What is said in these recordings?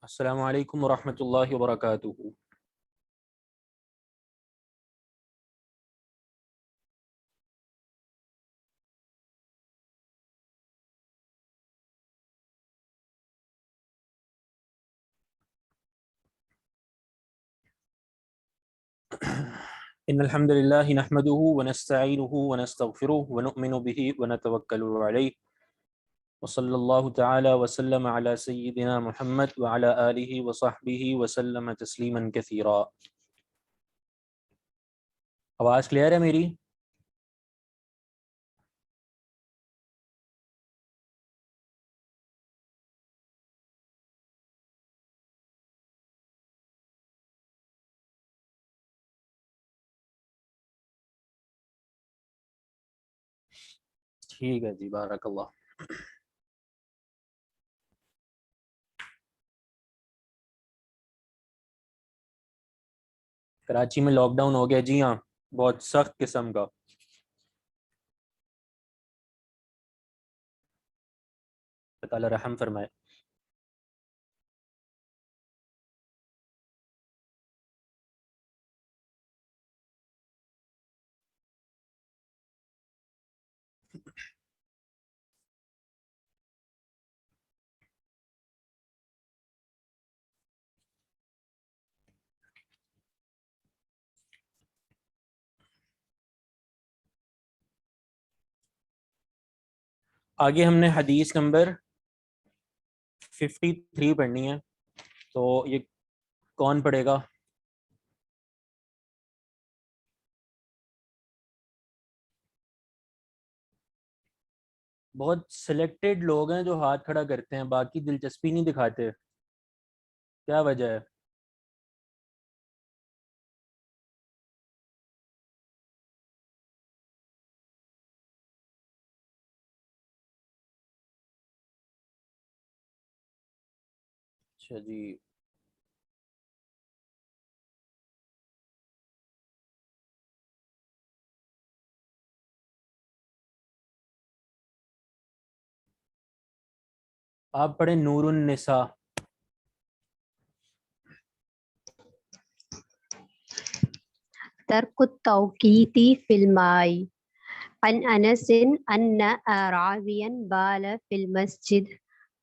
السلام علیکم ورحمۃ اللہ وبرکاتہ۔ ان الحمد للہ نحمده ونستعینه ونستغفره ونؤمن به ونتوکل علیہ وصلی اللہ تعالی وسلم علی سیدنا محمد وعلی آلہ وصحبہ وسلم تسلیما کثیرا۔ آواز کلیئر ہے میری؟ ٹھیک ہے جی، بارک اللہ۔ کراچی میں لاک ڈاؤن ہو گیا جی ہاں، بہت سخت قسم کا۔ اللہ تعالی رحم فرمائے۔ آگے ہم نے حدیث نمبر 53 پڑھنی ہے، تو یہ کون پڑھے گا؟ بہت سلیکٹڈ لوگ ہیں جو ہاتھ کھڑا کرتے ہیں، باقی دلچسپی نہیں دکھاتے، کیا وجہ ہے؟ اچھا جی، آپ پڑھیں نور النساء۔ ترک التوقیت فی الماء عن انس ان اعرابیا بال فی المسجد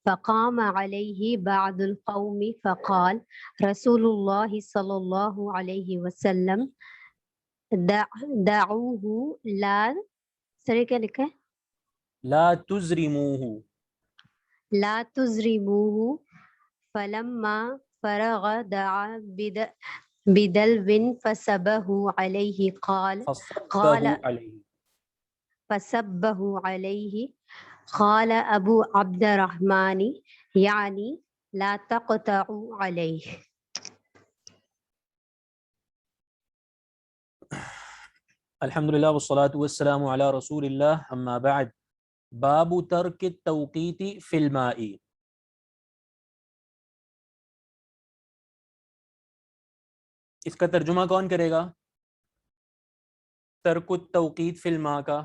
فقام علیہ بعض القوم فقال رسول اللہ صلی اللہ علیہ وسلم دعوه لا سر کیا لکھا ہے لا تزرموہ، لا تزرموه فلما فرغ دعا بدلو فصبه علیہ فصبہ علیہ۔ فصبه علیہ قال ابو عبد الرحمن یعنی لا تقطعوا علیہ۔ الحمدللہ والصلاة والسلام علی رسول اللہ، اما بعد، باب ترک التوقیت فی الماء۔ اس کا ترجمہ کون کرے گا؟ ترک التوقیت فی الماء کا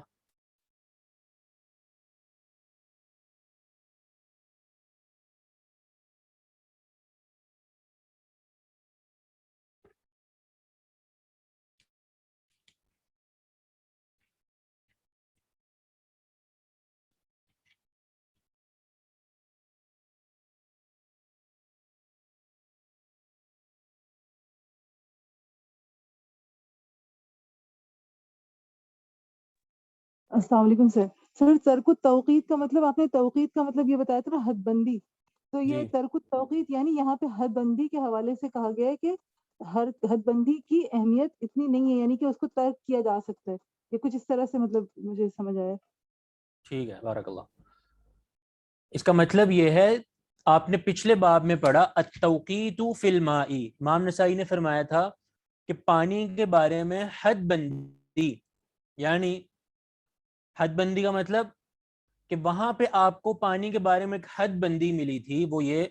السلام علیکم سر۔ سر ترک التوقیت کا مطلب آپ نے توقیت کا مطلب یہ بتایا تھا نا، حد بندی، تو یہ جی ترک التوقیت یعنی یہاں پہ حد بندی کے حوالے سے کہا گیا ہے کہ ہر حد بندی کی اہمیت اتنی نہیں ہے، یعنی کہ اس کو ترک کیا جا سکتا ہے، یہ کچھ اس طرح سے مطلب مجھے سمجھ آیا۔ ٹھیک ہے، بارک اللہ۔ اس کا مطلب یہ ہے، آپ نے پچھلے باب میں پڑھا التوقیت فی الماء، امام نسائی نے فرمایا تھا کہ پانی کے بارے میں حد بندی، یعنی حد بندی کا مطلب کہ وہاں پہ آپ کو پانی کے بارے میں ایک حد بندی ملی تھی، وہ یہ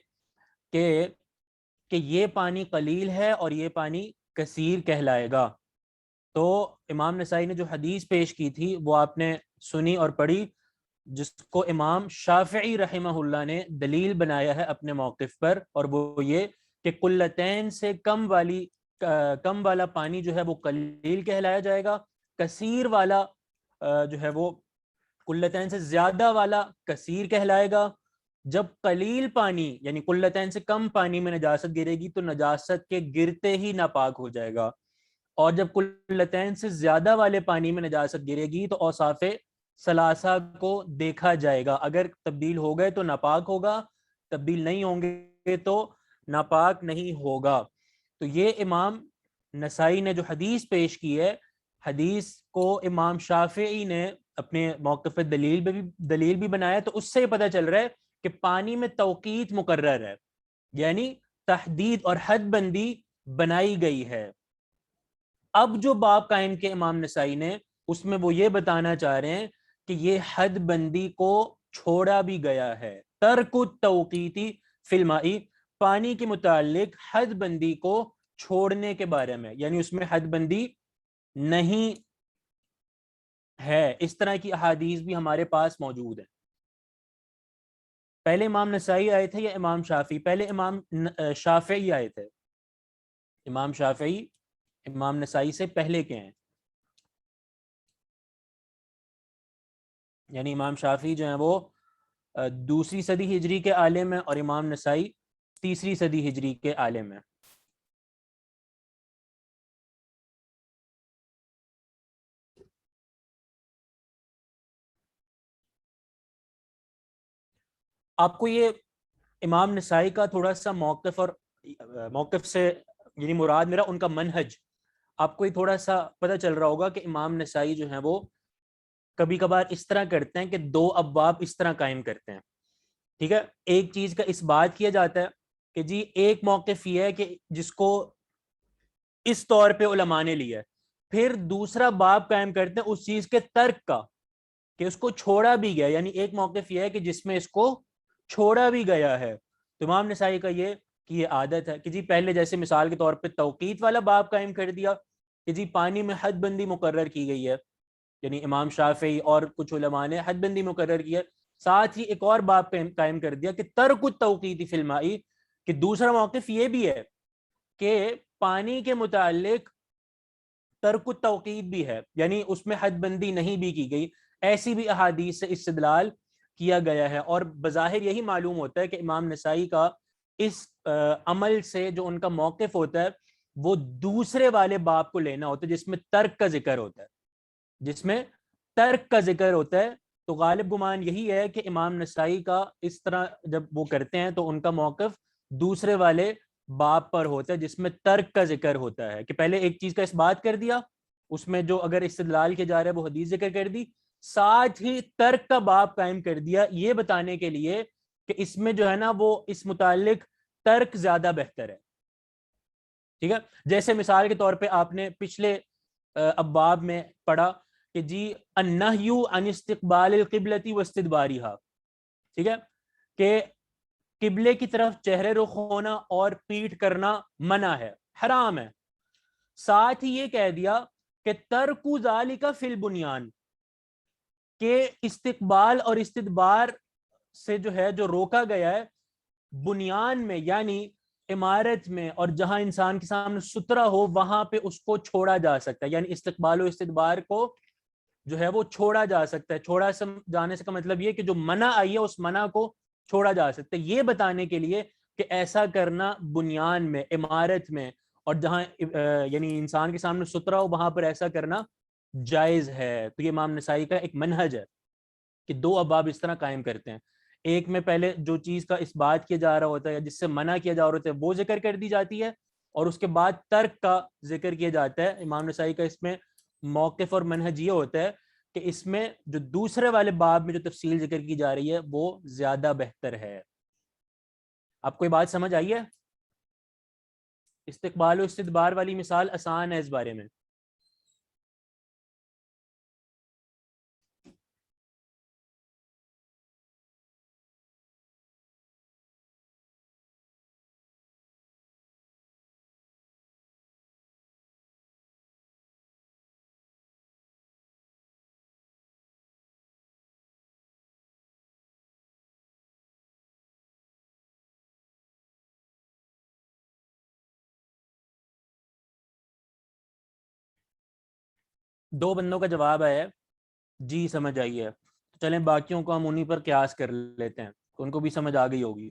کہ یہ پانی قلیل ہے اور یہ پانی کثیر کہلائے گا۔ تو امام نسائی نے جو حدیث پیش کی تھی وہ آپ نے سنی اور پڑھی، جس کو امام شافعی رحمہ اللہ نے دلیل بنایا ہے اپنے موقف پر، اور وہ یہ کہ قلتین سے کم والا پانی جو ہے وہ قلیل کہلایا جائے گا، کثیر والا جو ہے وہ قلتین سے زیادہ والا کثیر کہلائے گا۔ جب قلیل پانی یعنی قلتین سے کم پانی میں نجاست گرے گی تو نجاست کے گرتے ہی ناپاک ہو جائے گا، اور جب قلتین سے زیادہ والے پانی میں نجاست گرے گی تو اوصاف ثلاثہ کو دیکھا جائے گا، اگر تبدیل ہو گئے تو ناپاک ہوگا، تبدیل نہیں ہوں گے تو ناپاک نہیں ہوگا۔ تو یہ امام نسائی نے جو حدیث پیش کی ہے، حدیث کو امام شافعی نے اپنے موقف پہ دلیل بھی بنایا، تو اس سے پتہ چل رہا ہے کہ پانی میں توقیت مقرر ہے، یعنی تحدید اور حد بندی بنائی گئی ہے۔ اب جو باب قائم کے امام نسائی نے، اس میں وہ یہ بتانا چاہ رہے ہیں کہ یہ حد بندی کو چھوڑا بھی گیا ہے، ترک التوقیتی فی الماء، پانی کے متعلق حد بندی کو چھوڑنے کے بارے میں، یعنی اس میں حد بندی نہیں ہے۔ اس طرح کی احادیث بھی ہمارے پاس موجود ہیں۔ پہلے امام نسائی آئے تھے یا امام شافعی؟ پہلے امام شافعی آئے تھے۔ امام شافعی امام نسائی سے پہلے کے ہیں، یعنی امام شافعی جو ہیں وہ دوسری صدی ہجری کے عالم ہیں، اور امام نسائی تیسری صدی ہجری کے عالم ہیں۔ آپ کو یہ امام نسائی کا تھوڑا سا موقف، اور موقف سے یعنی مراد میرا ان کا منہج، آپ کو یہ تھوڑا سا پتہ چل رہا ہوگا کہ امام نسائی جو ہیں وہ کبھی کبھار اس طرح کرتے ہیں کہ دو ابواب اس طرح قائم کرتے ہیں، ٹھیک ہے؟ ایک چیز کا اس بات کیا جاتا ہے کہ جی ایک موقف یہ ہے کہ جس کو اس طور پہ علماء نے لیا ہے، پھر دوسرا باب قائم کرتے ہیں اس چیز کے ترک کا کہ اس کو چھوڑا بھی گیا، یعنی ایک موقف یہ ہے کہ جس میں اس کو چھوڑا بھی گیا ہے۔ تو امام نسائی کا یہ عادت ہے کہ جی پہلے جیسے مثال کے طور پہ توقیت والا باب قائم کر دیا کہ جی پانی میں حد بندی مقرر کی گئی ہے، یعنی امام شافعی اور کچھ علماء نے حد بندی مقرر کی ہے، ساتھ ہی ایک اور باب قائم کر دیا کہ ترک التوقیت فی الماء، کہ دوسرا موقف یہ بھی ہے کہ پانی کے متعلق ترک التوقیت بھی ہے، یعنی اس میں حد بندی نہیں بھی کی گئی۔ ایسی بھی احادیث سے استدلال کیا گیا ہے، اور بظاہر یہی معلوم ہوتا ہے کہ امام نسائی کا اس عمل سے جو ان کا موقف ہوتا ہے وہ دوسرے والے باب کو لینا ہوتا ہے جس میں ترک کا ذکر ہوتا ہے، جس میں ترک کا ذکر ہوتا ہے۔ تو غالب گمان یہی ہے کہ امام نسائی کا اس طرح جب وہ کرتے ہیں تو ان کا موقف دوسرے والے باب پر ہوتا ہے جس میں ترک کا ذکر ہوتا ہے، کہ پہلے ایک چیز کا اس بات کر دیا، اس میں جو اگر استدلال کے جا رہا ہے وہ حدیث ذکر کر دی، ساتھ ہی ترک کا باب قائم کر دیا یہ بتانے کے لیے کہ اس میں جو ہے نا وہ اس متعلق ترک زیادہ بہتر ہے، ٹھیک ہے؟ جیسے مثال کے طور پہ آپ نے پچھلے ابواب میں پڑھا کہ جی النہی عن استقبال القبلۃ واستدبارها، ٹھیک ہے، کہ قبلے کی طرف چہرے رخ ہونا اور پیٹھ کرنا منع ہے، حرام ہے۔ ساتھ ہی یہ کہہ دیا کہ ترک ذالک فی البنیان، کہ استقبال اور استدبار سے جو ہے جو روکا گیا ہے بنیان میں، یعنی عمارت میں، اور جہاں انسان کے سامنے سترا ہو وہاں پہ اس کو چھوڑا جا سکتا ہے، یعنی استقبال و استدبار کو جو ہے وہ چھوڑا جا سکتا ہے۔ چھوڑا جانے سے کا مطلب یہ کہ جو منع آئی ہے اس منع کو چھوڑا جا سکتا ہے، یہ بتانے کے لیے کہ ایسا کرنا بنیان میں، عمارت میں، اور جہاں یعنی انسان کے سامنے سترا ہو وہاں پر ایسا کرنا جائز ہے۔ تو یہ امام نسائی کا ایک منہج ہے کہ دو ابواب اس طرح قائم کرتے ہیں، ایک میں پہلے جو چیز کا اس بات کیا جا رہا ہوتا ہے جس سے منع کیا جا رہا ہوتا ہے وہ ذکر کر دی جاتی ہے، اور اس کے بعد ترک کا ذکر کیا جاتا ہے۔ امام نسائی کا اس میں موقف اور منہج یہ ہوتا ہے کہ اس میں جو دوسرے والے باب میں جو تفصیل ذکر کی جا رہی ہے وہ زیادہ بہتر ہے۔ آپ کو یہ بات سمجھ آئی ہے؟ استقبال و استدبار والی مثال آسان ہے اس بارے میں۔ دو بندوں کا جواب آیا ہے جی سمجھ آئی ہے، تو چلیں باقیوں کو ہم انہی پر قیاس کر لیتے ہیں، ان کو بھی سمجھ آ گئی ہوگی.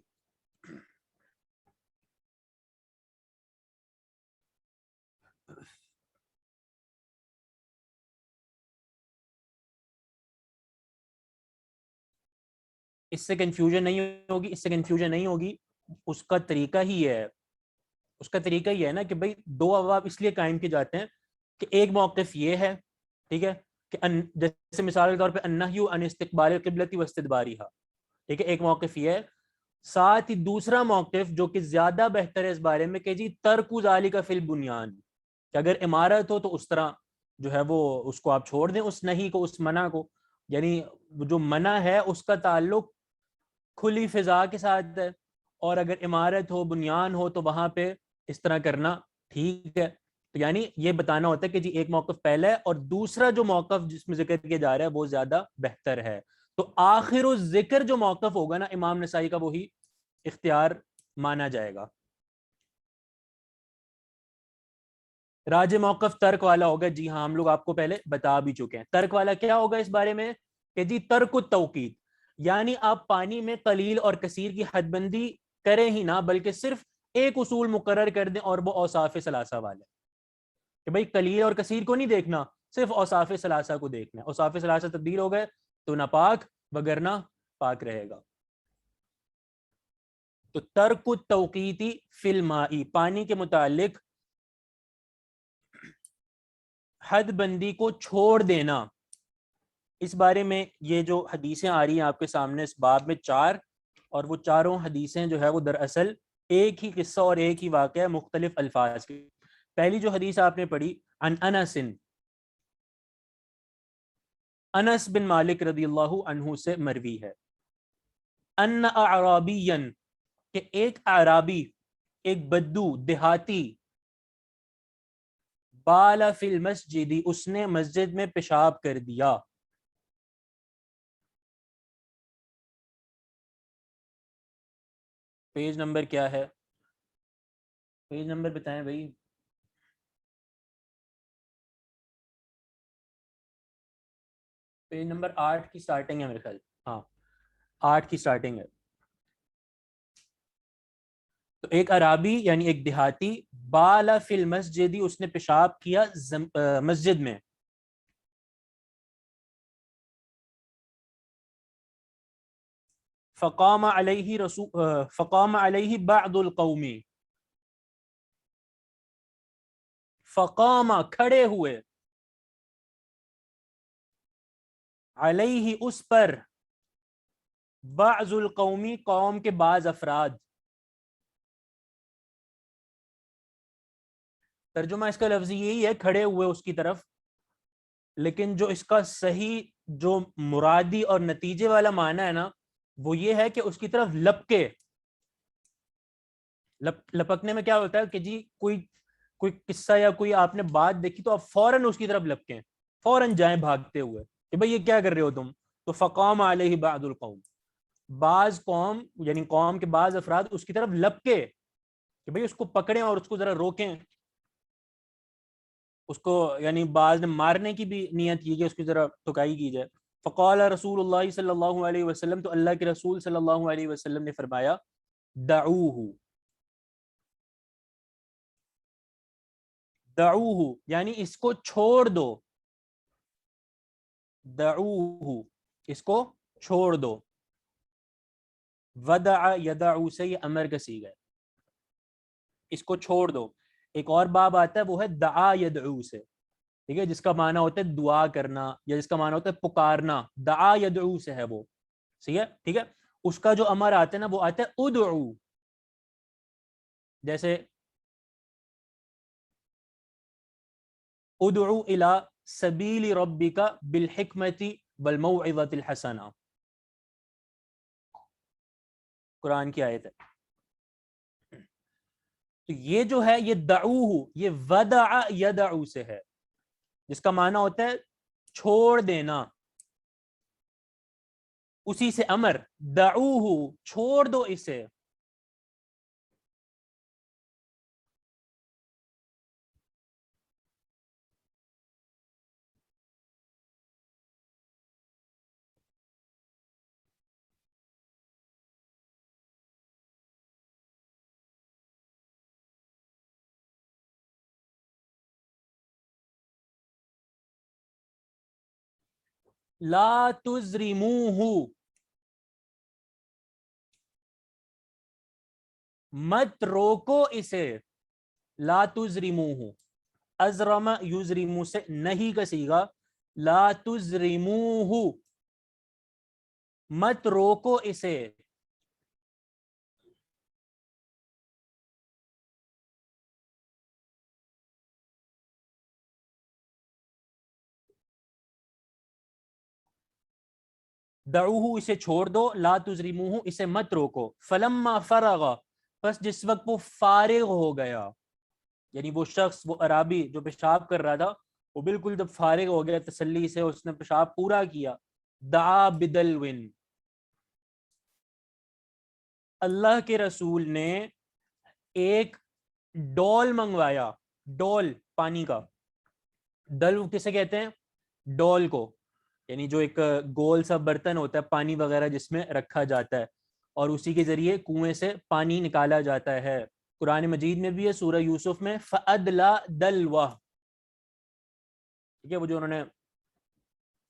اس سے کنفیوژن نہیں ہوگی، اس سے کنفیوژن نہیں ہوگی. اس کا طریقہ ہی ہے، اس کا طریقہ یہ ہے نا کہ بھائی دو ابواب اس لیے قائم کیے جاتے ہیں کہ ایک موقف یہ ہے، ٹھیک ہے، کہ جیسے مثال کے طور پہ النہی عن استقبال القبلۃ واستدبارها، ٹھیک ہے، ایک موقف یہ ہے. ساتھ ہی دوسرا موقف جو کہ زیادہ بہتر ہے اس بارے میں کہ جی ترک ذالک فی البنیان، کہ اگر عمارت ہو تو اس طرح جو ہے وہ اس کو آپ چھوڑ دیں، اس نہیں کو، اس منع کو. یعنی جو منع ہے اس کا تعلق کھلی فضا کے ساتھ ہے، اور اگر عمارت ہو، بنیان ہو، تو وہاں پہ اس طرح کرنا ٹھیک ہے. تو یعنی یہ بتانا ہوتا ہے کہ جی ایک موقف پہلا ہے اور دوسرا جو موقف جس میں ذکر کیا جا رہا ہے وہ زیادہ بہتر ہے. تو آخر الذکر جو موقف ہوگا نا امام نسائی کا وہی اختیار مانا جائے گا. راج موقف ترک والا ہوگا، جی ہاں ہم لوگ آپ کو پہلے بتا بھی چکے ہیں. ترک والا کیا ہوگا اس بارے میں کہ جی ترک التوقید، یعنی آپ پانی میں قلیل اور کثیر کی حد بندی کریں ہی نہ، بلکہ صرف ایک اصول مقرر کر دیں اور وہ اوصاف ثلاثہ والے، کہ بھئی قلیل اور کثیر کو نہیں دیکھنا، صرف اوصاف ثلاثہ کو دیکھنا. اوصاف ثلاثہ تبدیل ہو گئے تو ناپاک، وگرنہ پاک رہے گا. تو ترک التوقیتی فی الماء، پانی کے متعلق حد بندی کو چھوڑ دینا. اس بارے میں یہ جو حدیثیں آ رہی ہیں آپ کے سامنے اس باب میں 4، اور وہ چاروں حدیثیں جو ہے وہ دراصل ایک ہی قصہ اور ایک ہی واقعہ مختلف الفاظ کی. پہلی جو حدیث آپ نے پڑھی عن انس بن مالک رضی اللہ عنہ سے مروی ہے، ان اعرابیا، کہ ایک اعرابی، ایک بدو دیہاتی، بال فی المسجد، اس نے مسجد میں پیشاب کر دیا. پیج نمبر کیا ہے؟ پیج نمبر بتائیں بھائی. پیج نمبر 8 کی سٹارٹنگ ہے میرے خیال، ہاں 8 کی سٹارٹنگ ہے. تو ایک عرابی یعنی ایک دیہاتی، بال فی المسجد، اس نے پیشاب کیا مسجد میں. فقام علیہ بعض القوم، فقام کھڑے ہوئے، علیہ اس پر، بعض القومی قوم کے بعض افراد. ترجمہ اس کا لفظی یہی ہے کھڑے ہوئے اس کی طرف، لیکن جو اس کا صحیح جو مرادی اور نتیجے والا معنی ہے نا وہ یہ ہے کہ اس کی طرف لپکے. لپکنے میں کیا ہوتا ہے کہ جی کوئی قصہ یا کوئی آپ نے بات دیکھی تو آپ فوراً اس کی طرف لپکیں، فوراً جائیں بھاگتے ہوئے کہ بھئی یہ کیا کر رہے ہو تم. تو فقام علیہ بعض القوم، بعض قوم یعنی قوم کے بعض افراد اس کی طرف لپکے کہ بھئی اس کو پکڑیں اور اس کو ذرا روکیں. اس کو یعنی بعض نے مارنے کی بھی نیت کی کہ اس کی ذرا ٹکائی کی جائے. فقال رسول اللہ صلی اللہ علیہ وسلم، تو اللہ کے رسول صلی اللہ علیہ وسلم نے فرمایا دعوہ، دعوہ یعنی اس کو چھوڑ دو، دعوہ اس کو چھوڑ دو. ودع یدعو سے یہ امر کا صیغہ ہے، اس کو چھوڑ دو. ایک اور باب آتا ہے وہ ہے دعا یدعو سے، ٹھیک ہے، جس کا معنی ہوتا ہے دعا کرنا یا جس کا معنی ہوتا ہے پکارنا. دعا یدعو سے ہے وہ، صحیح ہے، ٹھیک ہے. اس کا جو امر آتا ہے نا وہ آتا ہے ادعو، جیسے ادعو الی سبیل ربک بالحکمت والموعظۃ الحسنہ، قرآن کی آیت ہے. تو یہ جو ہے یہ دعوہ، یہ ودع یدعو سے ہے، جس کا معنی ہوتا ہے چھوڑ دینا. اسی سے امر، دعوہ چھوڑ دو اسے. لا تزرموہ مت روکو اسے، لا تزرموہ ازرم یزرمو سے نہیں کا صیغہ، لا تزرموہ مت روکو اسے، دعوہ اسے چھوڑ دو، لا تزرموہ اسے مت روکو، فلما فرغ پس جس وقت وہ فارغ ہو گیا، یعنی وہ شخص، وہ عرابی جو پیشاب کر رہا تھا، وہ بالکل جب فارغ ہو گیا تسلی سے، اس نے پیشاب پورا کیا، دعا بدلون اللہ کے رسول نے ایک ڈول منگوایا، ڈول پانی کا، دلو کسے کہتے ہیں؟ ڈول کو، یعنی جو ایک گول سا برتن ہوتا ہے پانی وغیرہ جس میں رکھا جاتا ہے، اور اسی کے ذریعے کنویں سے پانی نکالا جاتا ہے۔ قرآن مجید میں بھی ہے، سورہ یوسف میں فَأَدْلَا دَلْوَهُ، ٹھیک ہے، وہ جو انہوں نے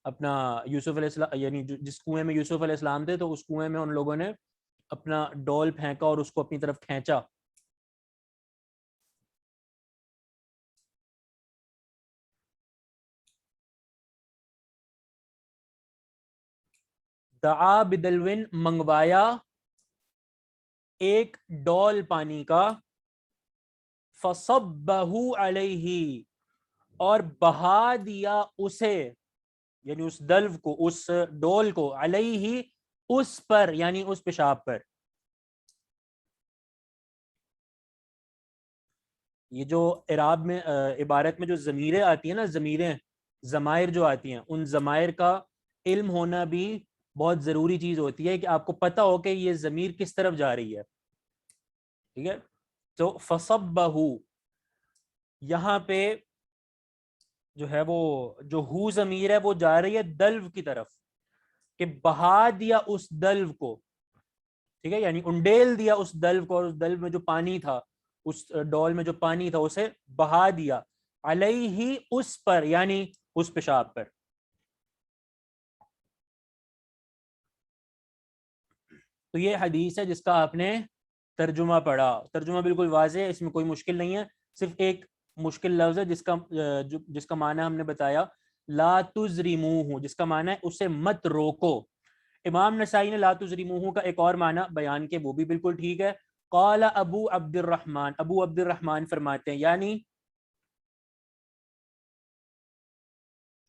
اپنا یوسف علیہ السلام، یعنی جس کنویں میں یوسف علیہ السلام تھے، تو اس کنویں میں ان لوگوں نے اپنا ڈول پھینکا اور اس کو اپنی طرف کھینچا۔ دعا بدلون منگوایا ایک ڈول پانی کا، فصبہ علیہ اور بہا دیا اسے، یعنی اس دلو کو، اس ڈول کو، علیہ اس پر، یعنی اس پیشاب پر۔ یہ جو اعراب میں عبارت میں جو ضمیریں آتی ہیں نا، ضمیریں، ضمائر جو آتی ہیں، ان ضمائر کا علم ہونا بھی بہت ضروری چیز ہوتی ہے، کہ آپ کو پتہ ہو کہ یہ ضمیر کس طرف جا رہی ہے، ٹھیک ہے۔ تو فصبہ یہاں پہ جو ہے، وہ جو ہو ضمیر ہے وہ جا رہی ہے دلو کی طرف، کہ بہا دیا اس دلو کو، ٹھیک ہے، یعنی انڈیل دیا اس دلو کو، اور اس دلو میں جو پانی تھا، اس ڈول میں جو پانی تھا اسے بہا دیا، علیہ اس پر، یعنی اس پیشاب پر۔ تو یہ حدیث ہے جس کا آپ نے ترجمہ پڑھا، ترجمہ بالکل واضح ہے، اس میں کوئی مشکل نہیں ہے، صرف ایک مشکل لفظ ہے جس کا معنی ہم نے بتایا، لا تزرموہ، جس کا معنی ہے اسے مت روکو۔ امام نسائی نے لا تزرموہ کا ایک اور معنی بیان کیا، وہ بھی بالکل ٹھیک ہے۔ قال ابو عبد الرحمن، ابو عبد الرحمن فرماتے ہیں، یعنی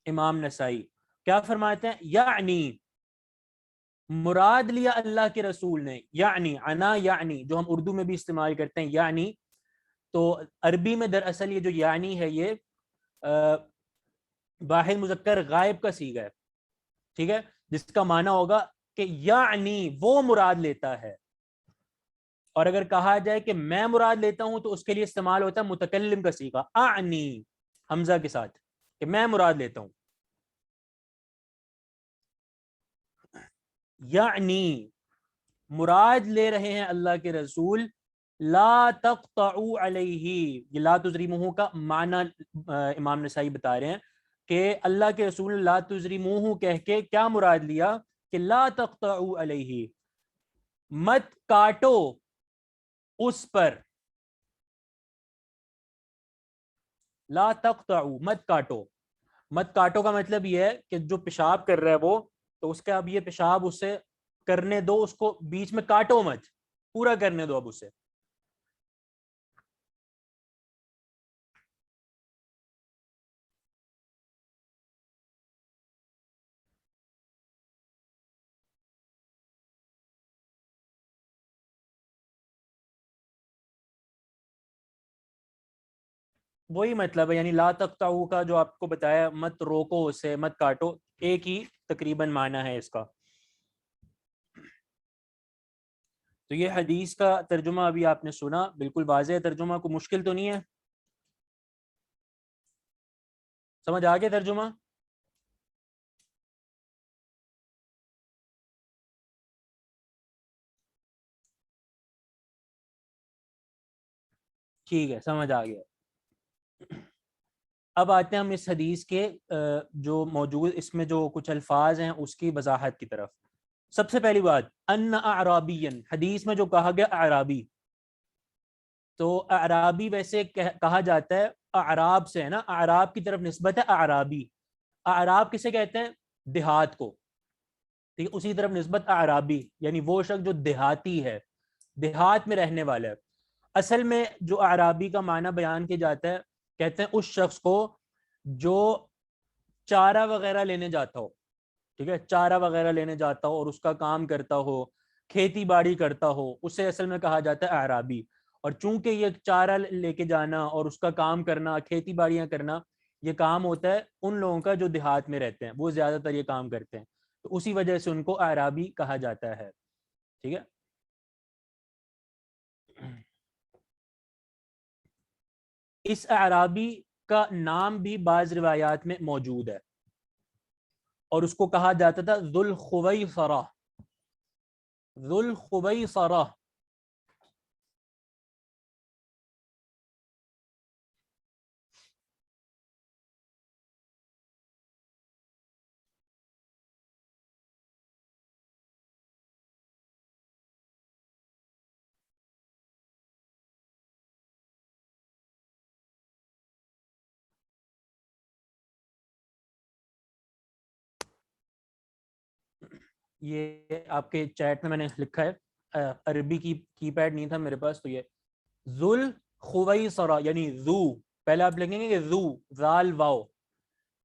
امام نسائی کیا فرماتے ہیں؟ یعنی مراد لیا اللہ کے رسول نے، یعنی عنا، یعنی جو ہم اردو میں بھی استعمال کرتے ہیں یعنی، تو عربی میں دراصل یہ جو یعنی ہے، یہ واحد مذکر غائب کا صیغہ ہے، ٹھیک ہے، جس کا معنی ہوگا کہ یعنی وہ مراد لیتا ہے، اور اگر کہا جائے کہ میں مراد لیتا ہوں تو اس کے لیے استعمال ہوتا ہے متکلم کا صیغہ، اعنی، حمزہ کے ساتھ، کہ میں مراد لیتا ہوں۔ یعنی مراد لے رہے ہیں اللہ کے رسول، لا تقطعوا علیہ، یہ لا تزرموہ کا معنی امام نسائی بتا رہے ہیں، کہ اللہ کے رسول لا تزرموہ کہہ کے کیا مراد لیا، کہ لا تقطعوا علیہ مت کاٹو اس پر، لا تقطعوا مت کاٹو، مت کاٹو کا مطلب یہ ہے کہ جو پیشاب کر رہا ہے وہ، تو اس کا اب یہ پیشاب اسے کرنے دو، اس کو بیچ میں کاٹو مت، پورا کرنے دو اب اسے۔ وہی مطلب ہے، یعنی لا تقطعوا کا جو آپ کو بتایا، مت روکو اسے، مت کاٹو، ایک ہی تقریباً معنی ہے اس کا۔ تو یہ حدیث کا ترجمہ ابھی آپ نے سنا، بالکل واضح ہے ترجمہ، کو مشکل تو نہیں ہے، سمجھ آ گیا ترجمہ؟ ٹھیک ہے، سمجھ آ گیا۔ اب آتے ہیں ہم اس حدیث کے جو موجود اس میں جو کچھ الفاظ ہیں اس کی وضاحت کی طرف. سب سے پہلی بات ان اعرابیا، حدیث میں جو کہا گیا اعرابی، تو اعرابی ویسے کہا جاتا ہے اعراب سے ہے نا، اعراب کی طرف نسبت ہے اعرابی. اعراب کسے کہتے ہیں؟ دیہات کو. ٹھیک ہے، اسی طرف نسبت اعرابی یعنی وہ شخص جو دیہاتی ہے، دیہات میں رہنے والا ہے. اصل میں جو اعرابی کا معنی بیان کیا جاتا ہے، کہتے ہیں اس شخص کو جو چارہ وغیرہ لینے جاتا ہو. ٹھیک ہے، چارہ وغیرہ لینے جاتا ہو اور اس کا کام کرتا ہو، کھیتی باڑی کرتا ہو، اسے اصل میں کہا جاتا ہے اعرابی. اور چونکہ یہ چارہ لے کے جانا اور اس کا کام کرنا، کھیتی باڑیاں کرنا، یہ کام ہوتا ہے ان لوگوں کا جو دیہات میں رہتے ہیں، وہ زیادہ تر یہ کام کرتے ہیں، تو اسی وجہ سے ان کو اعرابی کہا جاتا ہے. ٹھیک ہے. اس اعرابی کا نام بھی بعض روایات میں موجود ہے اور اس کو کہا جاتا تھا ذو الخویصرہ. ذو الخویصرہ. یہ آپ کے چیٹ میں نے لکھا ہے، عربی کی پیڈ نہیں تھا میرے پاس، تو یہ ذو الخویصرہ یعنی ذو، پہلے آپ لکھیں گے کہ ذو ذال واو،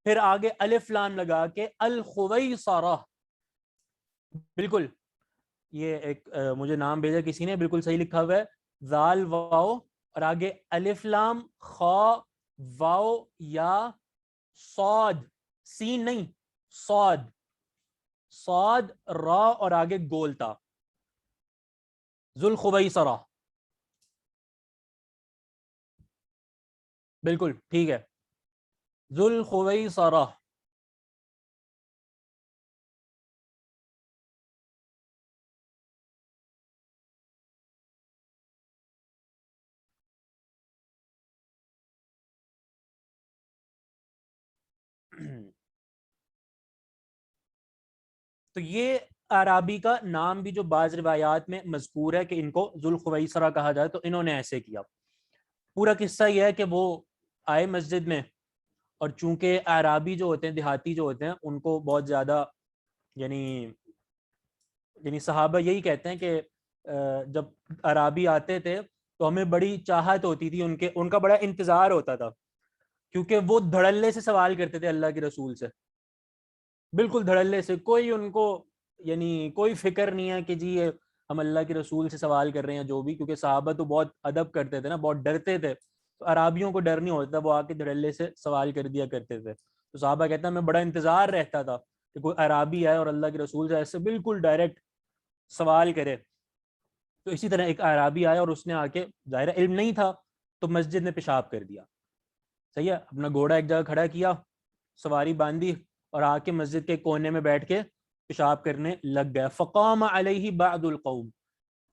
پھر آگے الف لام لگا کے الخویصرہ. بالکل یہ ایک مجھے نام بھیجا کسی نے، بالکل صحیح لکھا ہوا ہے، ذال واو اور آگے الف لام خا واو یا صاد، سین نہیں صاد، صاد را اور آگے گولتا، ذو الخویصرہ. بالکل ٹھیک ہے، ذو الخویصرہ. تو یہ اعرابی کا نام بھی جو بعض روایات میں مذکور ہے کہ ان کو ذو الخویصرہ کہا جائے، تو انہوں نے ایسے کیا. پورا قصہ یہ ہے کہ وہ آئے مسجد میں، اور چونکہ اعرابی جو ہوتے ہیں، دیہاتی جو ہوتے ہیں، ان کو بہت زیادہ یعنی صحابہ یہی کہتے ہیں کہ جب اعرابی آتے تھے تو ہمیں بڑی چاہت ہوتی تھی، ان کا بڑا انتظار ہوتا تھا، کیونکہ وہ دھڑلے سے سوال کرتے تھے اللہ کے رسول سے، بالکل دھڑلے سے. کوئی ان کو یعنی کوئی فکر نہیں ہے کہ جی ہم اللہ کے رسول سے سوال کر رہے ہیں جو بھی، کیونکہ صحابہ تو بہت ادب کرتے تھے نا، بہت ڈرتے تھے، تو عرابیوں کو ڈر نہیں ہوتا، وہ آ کے دھڑلے سے سوال کر دیا کرتے تھے. تو صحابہ کہتے ہیں ہمیں بڑا انتظار رہتا تھا کہ کوئی عرابی آئے اور اللہ کے رسول سے ایسے بالکل ڈائریکٹ سوال کرے. تو اسی طرح ایک عرابی آیا اور اس نے آ کے، ظاہر علم نہیں تھا، تو مسجد میں پیشاب کر دیا. صحیح ہے، اپنا گھوڑا ایک جگہ کھڑا کیا، سواری باندھی اور آ کے مسجد کے کونے میں بیٹھ کے پیشاب کرنے لگ گیا. فقام علیہ بعض القوم،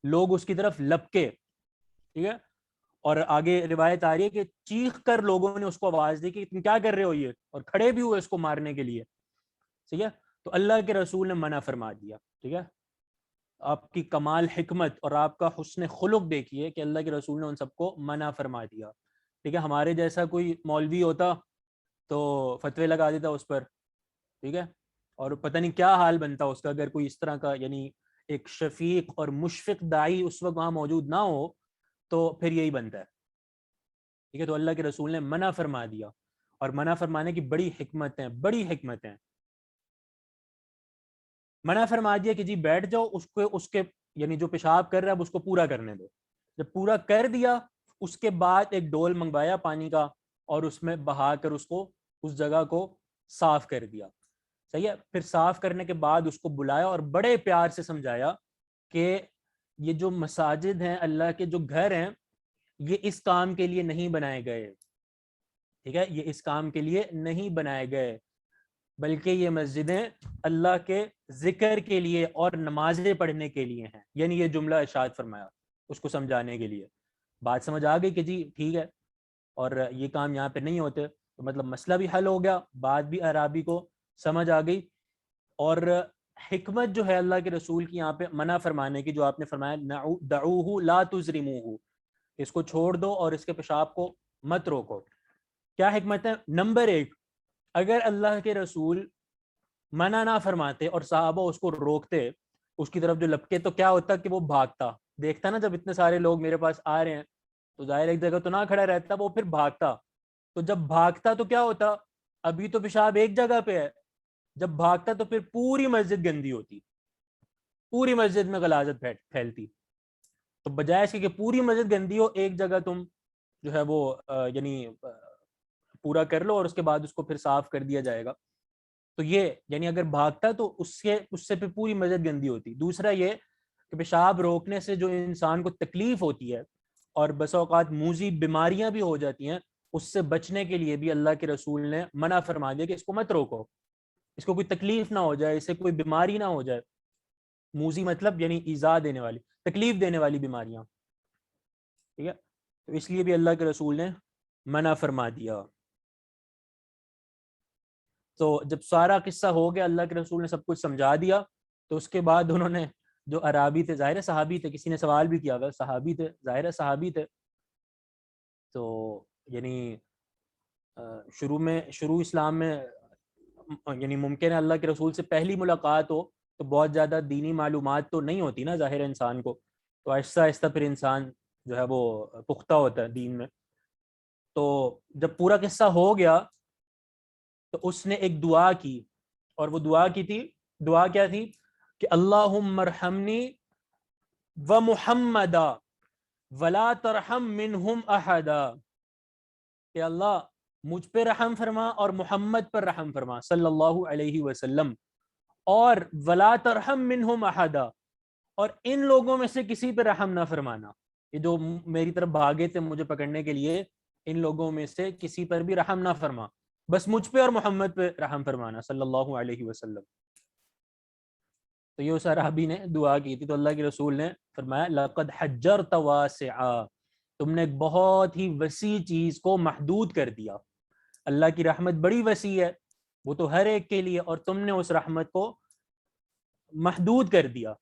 لوگ اس کی طرف لپکے. ٹھیک ہے، اور آگے روایت آ رہی ہے کہ چیخ کر لوگوں نے اس کو آواز دی کہ تم کیا کر رہے ہو یہ، اور کھڑے بھی ہوئے اس کو مارنے کے لیے. ٹھیک ہے، تو اللہ کے رسول نے منع فرما دیا. ٹھیک ہے، آپ کی کمال حکمت اور آپ کا حسن خلق دیکھیے کہ اللہ کے رسول نے ان سب کو منع فرما دیا. ٹھیک ہے، ہمارے جیسا کوئی مولوی ہوتا تو فتوے لگا دیتا اس پر. ٹھیک ہے، اور پتہ نہیں کیا حال بنتا اس کا اگر کوئی اس طرح کا یعنی ایک شفیق اور مشفق داعی اس وقت وہاں موجود نہ ہو، تو پھر یہی بنتا ہے. ٹھیک ہے، تو اللہ کے رسول نے منع فرما دیا، اور منع فرمانے کی بڑی حکمتیں، بڑی حکمتیں. منع فرما دیا کہ جی بیٹھ جاؤ، اس کے یعنی جو پیشاب کر رہا ہے اب اس کو پورا کرنے دو. جب پورا کر دیا اس کے بعد ایک ڈول منگوایا پانی کا اور اس میں بہا کر اس کو اس جگہ کو صاف کر دیا. صحیح ہے، پھر صاف کرنے کے بعد اس کو بلایا اور بڑے پیار سے سمجھایا کہ یہ جو مساجد ہیں، اللہ کے جو گھر ہیں، یہ اس کام کے لیے نہیں بنائے گئے. ٹھیک ہے، یہ اس کام کے لیے نہیں بنائے گئے، بلکہ یہ مسجدیں اللہ کے ذکر کے لیے اور نمازیں پڑھنے کے لیے ہیں. یعنی یہ جملہ ارشاد فرمایا اس کو سمجھانے کے لیے. بات سمجھ آ گئی کہ جی ٹھیک ہے، اور یہ کام یہاں پہ نہیں ہوتے. تو مطلب مسئلہ بھی حل ہو گیا, بات بھی عرابی کو سمجھ آ گئی. اور حکمت جو ہے اللہ کے رسول کی یہاں پہ منع فرمانے کی, جو آپ نے فرمایا دعوہ لا تزرموہ, اس کو چھوڑ دو اور اس کے پیشاب کو مت روکو. کیا حکمت ہے؟ نمبر ایک, اگر اللہ کے رسول منع نہ فرماتے اور صحابہ اس کو روکتے, اس کی طرف جو لپکے, تو کیا ہوتا کہ وہ بھاگتا. دیکھتا نا جب اتنے سارے لوگ میرے پاس آ رہے ہیں تو ظاہر ایک جگہ تو نہ کھڑا رہتا, وہ پھر بھاگتا. تو جب بھاگتا تو کیا ہوتا, ابھی تو پیشاب ایک جگہ پہ ہے, جب بھاگتا تو پھر پوری مسجد گندی ہوتی, پوری مسجد میں غلاظت پھیلتی. تو بجائے اس کے کہ پوری مسجد گندی ہو, ایک جگہ تم جو ہے وہ یعنی پورا کر لو اور اس کے بعد اس کو پھر صاف کر دیا جائے گا. تو یہ یعنی اگر بھاگتا تو اس سے پھر پوری مسجد گندی ہوتی. دوسرا یہ کہ پیشاب روکنے سے جو انسان کو تکلیف ہوتی ہے اور بسا اوقات موذی بیماریاں بھی ہو جاتی ہیں, اس سے بچنے کے لیے بھی اللہ کے رسول نے منع فرما دیا کہ اس کو مت روکو, اس کو کوئی تکلیف نہ ہو جائے, اس سے کوئی بیماری نہ ہو جائے. موذی مطلب یعنی ایذا دینے والی, تکلیف دینے والی بیماریاں, ٹھیک ہے. تو اس لیے بھی اللہ کے رسول نے منع فرما دیا. تو جب سارا قصہ ہو گیا, اللہ کے رسول نے سب کچھ سمجھا دیا, تو اس کے بعد انہوں نے, جو عرابی تھے, ظاہر صحابی تھے, کسی نے سوال بھی کیا اگر صحابی تھے, ظاہر صحابی تھے, تو یعنی شروع اسلام میں یعنی ممکن ہے اللہ کے رسول سے پہلی ملاقات ہو تو بہت زیادہ دینی معلومات تو نہیں ہوتی نا ظاہر انسان کو, تو آہستہ آہستہ پھر انسان جو ہے وہ پختہ ہوتا ہے دین میں. تو جب پورا قصہ ہو گیا تو اس نے ایک دعا کی, اور وہ دعا کی تھی, دعا کیا تھی کہ اللہم ارحمنی و محمدا ولا ترحم منہم احدا, کہ اللہ مجھ پہ رحم فرما اور محمد پر رحم فرما صلی اللہ علیہ وسلم, اور ولا ترحم منہم احدا, اور ان لوگوں میں سے کسی پہ رحم نہ فرمانا, یہ جو میری طرف بھاگے تھے مجھے پکڑنے کے لیے, ان لوگوں میں سے کسی پر بھی رحم نہ فرما, بس مجھ پہ اور محمد پہ رحم فرمانا صلی اللہ علیہ وسلم. تو یہ اس صحابی نے دعا کی تھی, تو اللہ کے رسول نے فرمایا لقد حجرت واسعا, تم نے ایک بہت ہی وسیع چیز کو محدود کر دیا. اللہ کی رحمت بڑی وسیع ہے, وہ تو ہر ایک کے لیے, اور تم نے اس رحمت کو محدود کر دیا.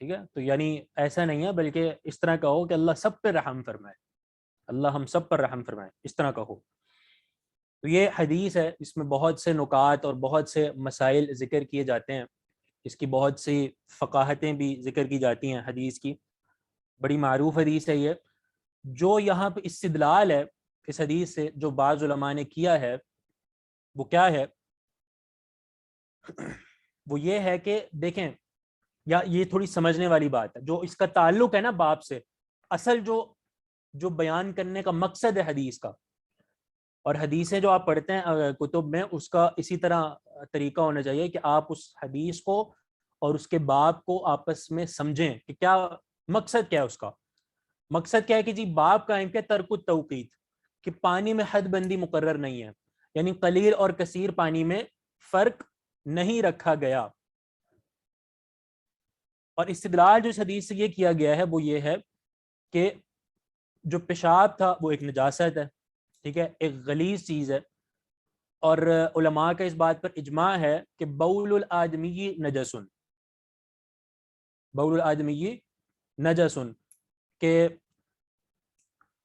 ٹھیک ہے, تو یعنی ایسا نہیں ہے, بلکہ اس طرح کہو کہ اللہ سب پہ رحم فرمائے, اللہ ہم سب پر رحم فرمائے, اس طرح کہو. تو یہ حدیث ہے, اس میں بہت سے نکات اور بہت سے مسائل ذکر کیے جاتے ہیں, اس کی بہت سی فقاہتیں بھی ذکر کی جاتی ہیں حدیث کی. بڑی معروف حدیث ہے یہ. جو یہاں پہ استدلال ہے اس حدیث سے جو بعض علماء نے کیا ہے, وہ کیا ہے, وہ یہ ہے کہ دیکھیں, یا یہ تھوڑی سمجھنے والی بات ہے, جو اس کا تعلق ہے نا باب سے, اصل جو بیان کرنے کا مقصد ہے حدیث کا, اور حدیثیں جو آپ پڑھتے ہیں کتب میں, اس کا اسی طرح طریقہ ہونا چاہیے کہ آپ اس حدیث کو اور اس کے باب کو آپس میں سمجھیں کہ کیا مقصد کیا ہے اس کا. مقصد کیا ہے کہ جی باب قائم کیا ترک التوقیت, کہ پانی میں حد بندی مقرر نہیں ہے, یعنی قلیل اور کثیر پانی میں فرق نہیں رکھا گیا. اور استدلال جو اس حدیث سے یہ کیا گیا ہے وہ یہ ہے کہ جو پیشاب تھا وہ ایک نجاست ہے, ٹھیک ہے, ایک غلیظ چیز ہے, اور علماء کا اس بات پر اجماع ہے کہ بول الآدمی نجسن, بول الآدمی نجسن, کہ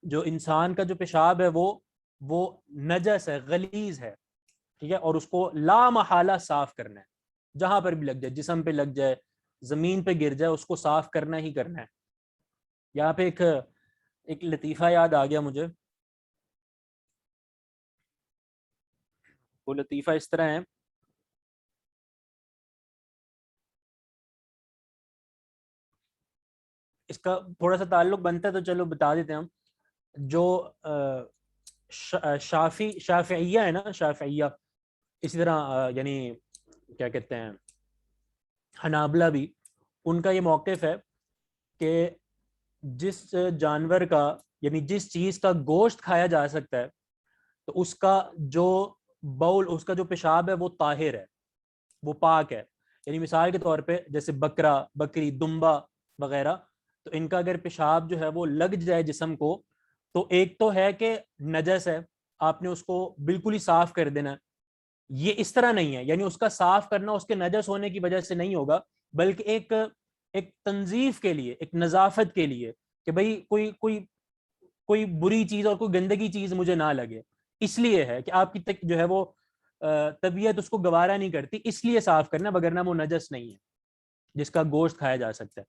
جو انسان کا جو پیشاب ہے وہ نجس ہے, غلیظ ہے, ٹھیک ہے, اور اس کو لا محالہ صاف کرنا ہے, جہاں پر بھی لگ جائے, جسم پہ لگ جائے, زمین پہ گر جائے, اس کو صاف کرنا ہی کرنا ہے. یہاں پہ ایک لطیفہ یاد آ گیا مجھے. وہ لطیفہ اس طرح ہے, اس کا تھوڑا سا تعلق بنتا ہے تو چلو بتا دیتے ہیں ہم. جو شافعیہ ہے نا, شافعیہ, اسی طرح یعنی کیا کہتے ہیں حنابلہ بھی, ان کا یہ موقف ہے کہ جس جانور کا یعنی جس چیز کا گوشت کھایا جا سکتا ہے تو اس کا جو بول, اس کا جو پیشاب ہے وہ طاہر ہے, وہ پاک ہے. یعنی مثال کے طور پہ جیسے بکرا, بکری, دمبا وغیرہ, تو ان کا اگر پیشاب جو ہے وہ لگ جائے جسم کو تو ایک تو ہے کہ نجس ہے, آپ نے اس کو بالکل ہی صاف کر دینا. یہ اس طرح نہیں ہے, یعنی اس کا صاف کرنا اس کے نجس ہونے کی وجہ سے نہیں ہوگا, بلکہ ایک تنظیف کے لیے, ایک نظافت کے لیے, کہ بھئی کوئی بری چیز اور کوئی گندگی چیز مجھے نہ لگے, اس لیے ہے کہ آپ کی جو ہے وہ طبیعت اس کو گوارا نہیں کرتی, اس لیے صاف کرنا, وگرنہ وہ نجس نہیں ہے جس کا گوشت کھایا جا سکتا ہے.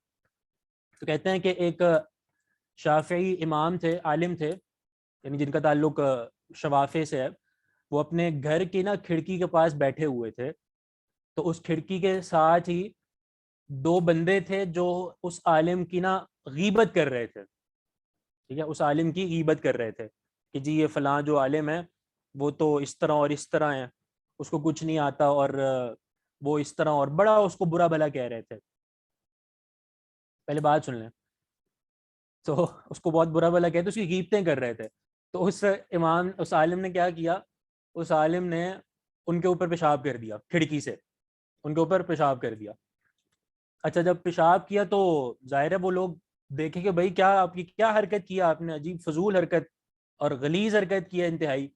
تو کہتے ہیں کہ ایک شافعی امام تھے, عالم تھے, یعنی جن کا تعلق شوافے سے ہے, وہ اپنے گھر کی نا کھڑکی کے پاس بیٹھے ہوئے تھے, تو اس کھڑکی کے ساتھ ہی دو بندے تھے جو اس عالم کی نا غیبت کر رہے تھے. ٹھیک ہے, اس عالم کی غیبت کر رہے تھے کہ جی یہ فلاں جو عالم ہے وہ تو اس طرح اور اس طرح ہے, اس کو کچھ نہیں آتا, اور وہ اس طرح, اور بڑا اس کو برا بھلا کہہ رہے تھے. پہلے بات سن لیں. تو اس کو بہت برا بھلا کہتے, اس کی غیبتیں کر رہے تھے. تو اس عالم نے کیا کیا, اس عالم نے ان کے اوپر پیشاب کر دیا, کھڑکی سے ان کے اوپر پیشاب کر دیا. اچھا, جب پیشاب کیا تو ظاہر ہے وہ لوگ دیکھیں کہ بھائی کیا آپ کی کیا حرکت کیا آپ نے, عجیب فضول حرکت اور غلیظ حرکت کی ہے انتہائی.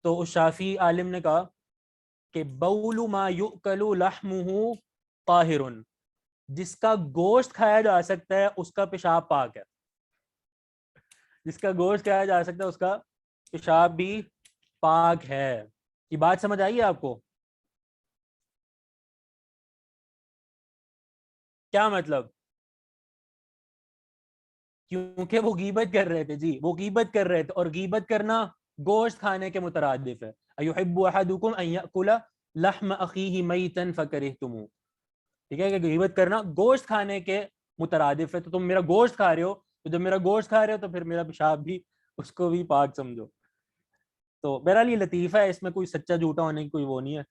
تو اس شافی عالم نے کہا کہ بول ما یؤکل لحمہ طاہر, جس کا گوشت کھایا جا سکتا ہے اس کا پیشاب پاک ہے. جس کا گوشت کھایا جا سکتا ہے اس کا پیشاب بھی پاک ہے. یہ بات سمجھ آئی ہے آپ کو؟ کیا مطلب؟ کیونکہ وہ غیبت کر رہے تھے, جی وہ غیبت کر رہے تھے, اور غیبت کرنا گوشت کھانے کے مترادف ہے. ایحب احدکم ان یاکل لحم اخیہ میتا فکرہتموہ. ٹھیک ہے, کہ غیبت کرنا گوشت کھانے کے مترادف ہے. تو تم میرا گوشت کھا رہے ہو, تو جب میرا گوشت کھا رہے ہو تو پھر میرا پیشاب بھی اس کو بھی پاک سمجھو. تو بہرحال یہ لطیفہ ہے, اس میں کوئی سچا جھوٹا ہونے کی کوئی وہ نہیں ہے.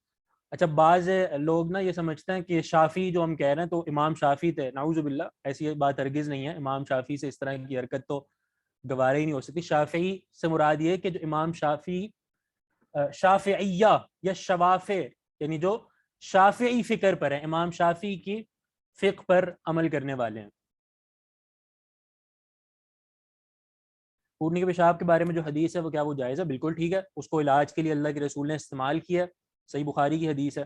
اچھا, بعض لوگ نا یہ سمجھتے ہیں کہ شافی جو ہم کہہ رہے ہیں تو امام شافی تھے, نعوذ باللہ, ایسی بات ہرگز نہیں ہے. امام شافی سے اس طرح کی حرکت تو گوارا ہی نہیں ہو سکتی. شافعی سے مراد یہ کہ جو امام شافی شافعیہ یا شوافع, یعنی جو شافعی فکر پر ہیں, امام شافی کی فقہ پر عمل کرنے والے ہیں. اٹھنے کے پیشاب کے بارے میں جو حدیث ہے وہ کیا وہ جائز ہے؟ بالکل ٹھیک ہے, اس کو علاج کے لیے اللہ کے رسول نے استعمال کیا, صحیح بخاری کی حدیث ہے.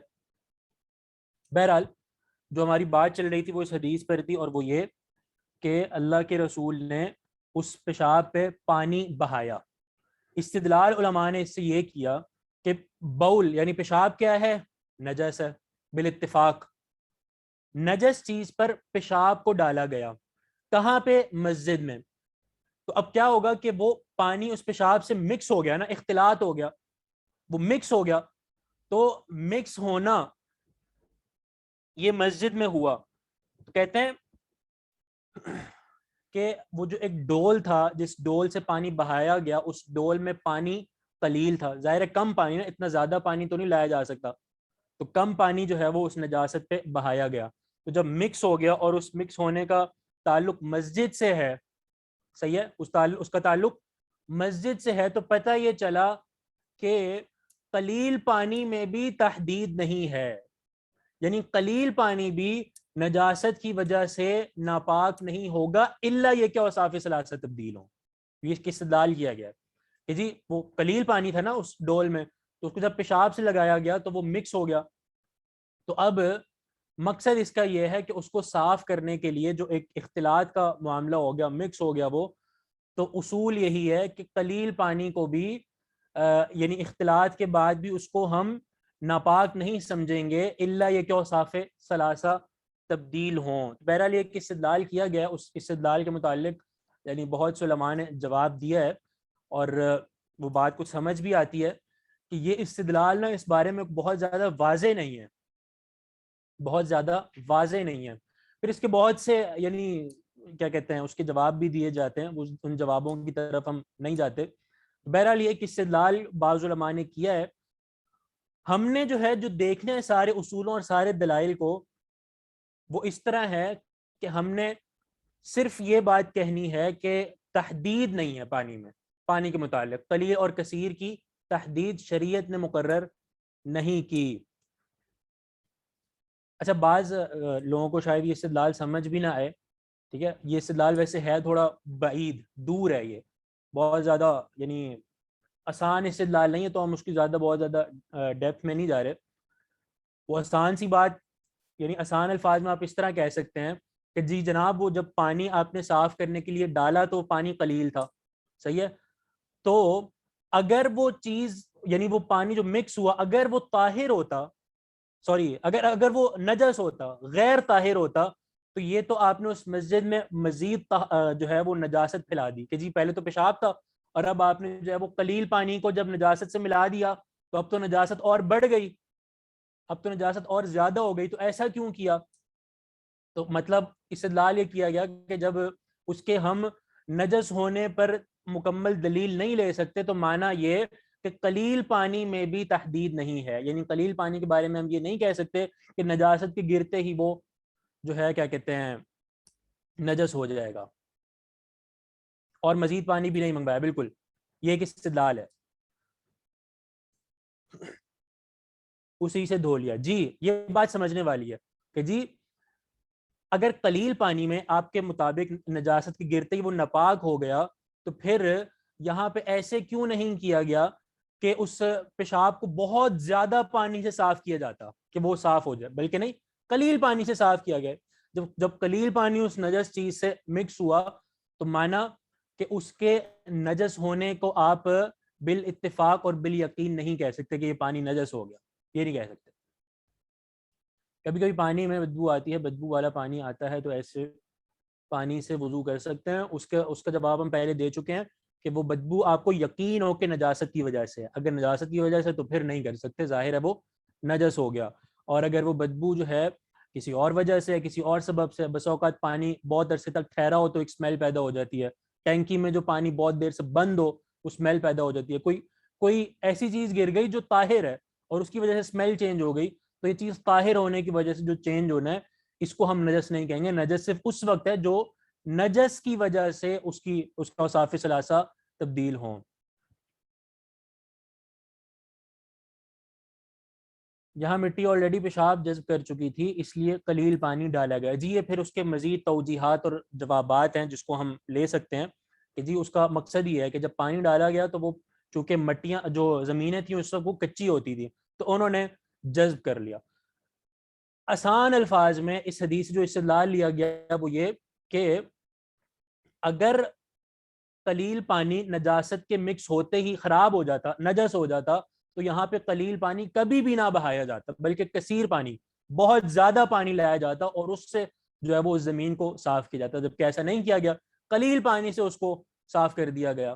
بہرحال جو ہماری بات چل رہی تھی وہ اس حدیث پر تھی, اور وہ یہ کہ اللہ کے رسول نے اس پیشاب پہ پانی بہایا. استدلال علماء نے اس سے یہ کیا کہ بول یعنی پیشاب کیا ہے؟ نجس ہے بالاتفاق. نجس چیز پر پیشاب کو ڈالا گیا, کہاں پہ؟ مسجد میں. تو اب کیا ہوگا کہ وہ پانی اس پیشاب سے مکس ہو گیا نا, اختلاط ہو گیا, وہ مکس ہو گیا. تو مکس ہونا یہ مسجد میں ہوا, تو کہتے ہیں کہ وہ جو ایک ڈول تھا جس ڈول سے پانی بہایا گیا, اس ڈول میں پانی قلیل تھا, ظاہر ہے کم پانی نا, اتنا زیادہ پانی تو نہیں لایا جا سکتا, تو کم پانی جو ہے وہ اس نجاست پہ بہایا گیا. تو جب مکس ہو گیا, اور اس مکس ہونے کا تعلق مسجد سے ہے, صحیح ہے, اس کا تعلق مسجد سے ہے, تو پتہ یہ چلا کہ قلیل پانی میں بھی تحدید نہیں ہے, یعنی قلیل پانی بھی نجاست کی وجہ سے ناپاک نہیں ہوگا الا یہ کہ اوصاف ثلاثہ تبدیل ہوں. یہ کس استدلال کیا گیا کہ جی وہ قلیل پانی تھا نا اس ڈول میں, تو اس کو جب پیشاب سے لگایا گیا تو وہ مکس ہو گیا. تو اب مقصد اس کا یہ ہے کہ اس کو صاف کرنے کے لیے جو ایک اختلاط کا معاملہ ہو گیا, مکس ہو گیا وہ, تو اصول یہی ہے کہ قلیل پانی کو بھی یعنی اختلاط کے بعد بھی اس کو ہم ناپاک نہیں سمجھیں گے الا یہ کہ اوصاف ثلاثہ تبدیل ہوں. بہرحال یہ استدلال کیا گیا, اس استدلال کے متعلق یعنی بہت سے علماء نے جواب دیا ہے, اور وہ بات کچھ سمجھ بھی آتی ہے کہ یہ استدلال نا اس بارے میں بہت زیادہ واضح نہیں ہے, بہت زیادہ واضح نہیں ہے. پھر اس کے بہت سے یعنی کیا کہتے ہیں اس کے جواب بھی دیے جاتے ہیں, ان جوابوں کی طرف ہم نہیں جاتے. بہرحال یہ استدلال بعض علماء نے کیا ہے. ہم نے جو ہے جو دیکھنے ہیں سارے اصولوں اور سارے دلائل کو, وہ اس طرح ہے کہ ہم نے صرف یہ بات کہنی ہے کہ تحدید نہیں ہے پانی میں, پانی کے متعلق قلیل اور کثیر کی تحدید شریعت نے مقرر نہیں کی. اچھا, بعض لوگوں کو شاید یہ استدلال سمجھ بھی نہ آئے, ٹھیک ہے, یہ استدلال ویسے ہے تھوڑا بعید, دور ہے, یہ بہت زیادہ یعنی آسان استدلال نہیں ہے تو ہم اس کی بہت زیادہ ڈیپتھ میں نہیں جا رہے. وہ آسان سی بات، یعنی آسان الفاظ میں آپ اس طرح کہہ سکتے ہیں کہ جی جناب وہ جب پانی آپ نے صاف کرنے کے لیے ڈالا تو پانی قلیل تھا، صحیح ہے. تو اگر وہ چیز یعنی وہ پانی جو مکس ہوا اگر وہ طاہر ہوتا، سوری اگر وہ نجس ہوتا، غیر طاہر ہوتا، تو یہ تو آپ نے اس مسجد میں مزید جو ہے وہ نجاست پھیلا دی کہ جی پہلے تو پیشاب تھا اور اب آپ نے جو ہے وہ قلیل پانی کو جب نجاست سے ملا دیا تو اب تو نجاست اور بڑھ گئی، اب تو نجاست اور زیادہ ہو گئی. تو ایسا کیوں کیا؟ تو مطلب استدلال یہ کیا گیا کہ جب اس کے ہم نجس ہونے پر مکمل دلیل نہیں لے سکتے تو معنی یہ کہ قلیل پانی میں بھی تحدید نہیں ہے، یعنی قلیل پانی کے بارے میں ہم یہ نہیں کہہ سکتے کہ نجاست کے گرتے ہی وہ جو ہے کیا کہتے ہیں نجس ہو جائے گا، اور مزید پانی بھی نہیں منگوایا. بالکل یہ ایک استدلال ہے، اسی سے دھو لیا. جی یہ بات سمجھنے والی ہے کہ جی اگر قلیل پانی میں آپ کے مطابق نجاست کے گرتے ہی وہ ناپاک ہو گیا تو پھر یہاں پہ ایسے کیوں نہیں کیا گیا کہ اس پیشاب کو بہت زیادہ پانی سے صاف کیا جاتا کہ وہ صاف ہو جائے، بلکہ نہیں قلیل پانی سے صاف کیا گیا. جب قلیل پانی اس نجس چیز سے مکس ہوا تو مانا کہ اس کے نجس ہونے کو آپ بالاتفاق اور بالیقین نہیں کہہ سکتے کہ یہ پانی نجس ہو گیا، یہ نہیں کہہ سکتے. کبھی کبھی پانی میں بدبو آتی ہے، بدبو والا پانی آتا ہے تو ایسے پانی سے وضو کر سکتے ہیں. اس کا جواب ہم پہلے دے چکے ہیں کہ وہ بدبو آپ کو یقین ہو کہ نجاست کی وجہ سے، اگر نجاست کی وجہ سے تو پھر نہیں کر سکتے، ظاہر ہے وہ نجس ہو گیا. اور اگر وہ بدبو جو ہے کسی اور وجہ سے کسی اور سبب سے، بس اوقات پانی بہت عرصے تک ٹھہرا ہو تو ایک اسمیل پیدا ہو جاتی ہے، ٹینکی میں جو پانی بہت دیر سے بند ہو وہ اسمیل پیدا ہو جاتی ہے، کوئی ایسی چیز گر گئی جو طاہر ہے اور اس کی وجہ سے اسمیل چینج ہو گئی، تو یہ چیز طاہر ہونے کی وجہ سے جو چینج ہونا ہے اس کو ہم نجس نہیں کہیں گے. نجس صرف اس وقت ہے جو نجس کی وجہ سے اس کا اوصاف ثلاثہ تبدیل ہوں. یہاں مٹی آلریڈی پیشاب جذب کر چکی تھی اس لیے قلیل پانی ڈالا گیا. جی یہ پھر اس کے مزید توجیحات اور جوابات ہیں جس کو ہم لے سکتے ہیں کہ جی اس کا مقصد یہ ہے کہ جب پانی ڈالا گیا تو وہ چونکہ مٹیاں جو زمینیں تھیں اس وقت وہ کچی ہوتی تھی تو انہوں نے جذب کر لیا. آسان الفاظ میں اس حدیث جو استدلال لیا گیا وہ یہ کہ اگر قلیل پانی نجاست کے مکس ہوتے ہی خراب ہو جاتا، نجس ہو جاتا، تو یہاں پہ قلیل پانی کبھی بھی نہ بہایا جاتا بلکہ کثیر پانی، بہت زیادہ پانی لایا جاتا اور اس سے جو ہے وہ اس زمین کو صاف کیا جاتا. جبکہ ایسا نہیں کیا گیا، قلیل پانی سے اس کو صاف کر دیا گیا.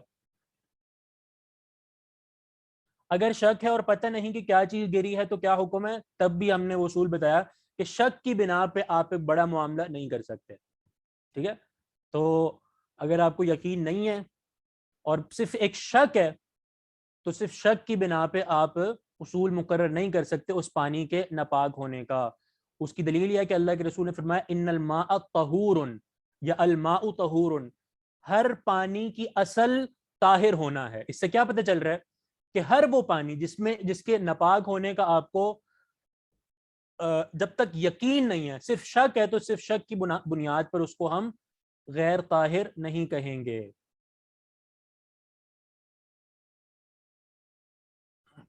اگر شک ہے اور پتہ نہیں کہ کیا چیز گری ہے تو کیا حکم ہے، تب بھی ہم نے وہ اصول بتایا کہ شک کی بنا پہ آپ ایک بڑا معاملہ نہیں کر سکتے. ٹھیک ہے، تو اگر آپ کو یقین نہیں ہے اور صرف ایک شک ہے تو صرف شک کی بنا پہ آپ اصول مقرر نہیں کر سکتے اس پانی کے ناپاک ہونے کا. اس کی دلیل یہ ہے کہ اللہ کے رسول نے فرمایا ان الماء طہور یا الماء طہور، ہر پانی کی اصل طاہر ہونا ہے. اس سے کیا پتہ چل رہا ہے کہ ہر وہ پانی جس کے ناپاک ہونے کا آپ کو جب تک یقین نہیں ہے، صرف شک ہے، تو صرف شک کی بنیاد پر اس کو ہم غیر طاہر نہیں کہیں گے.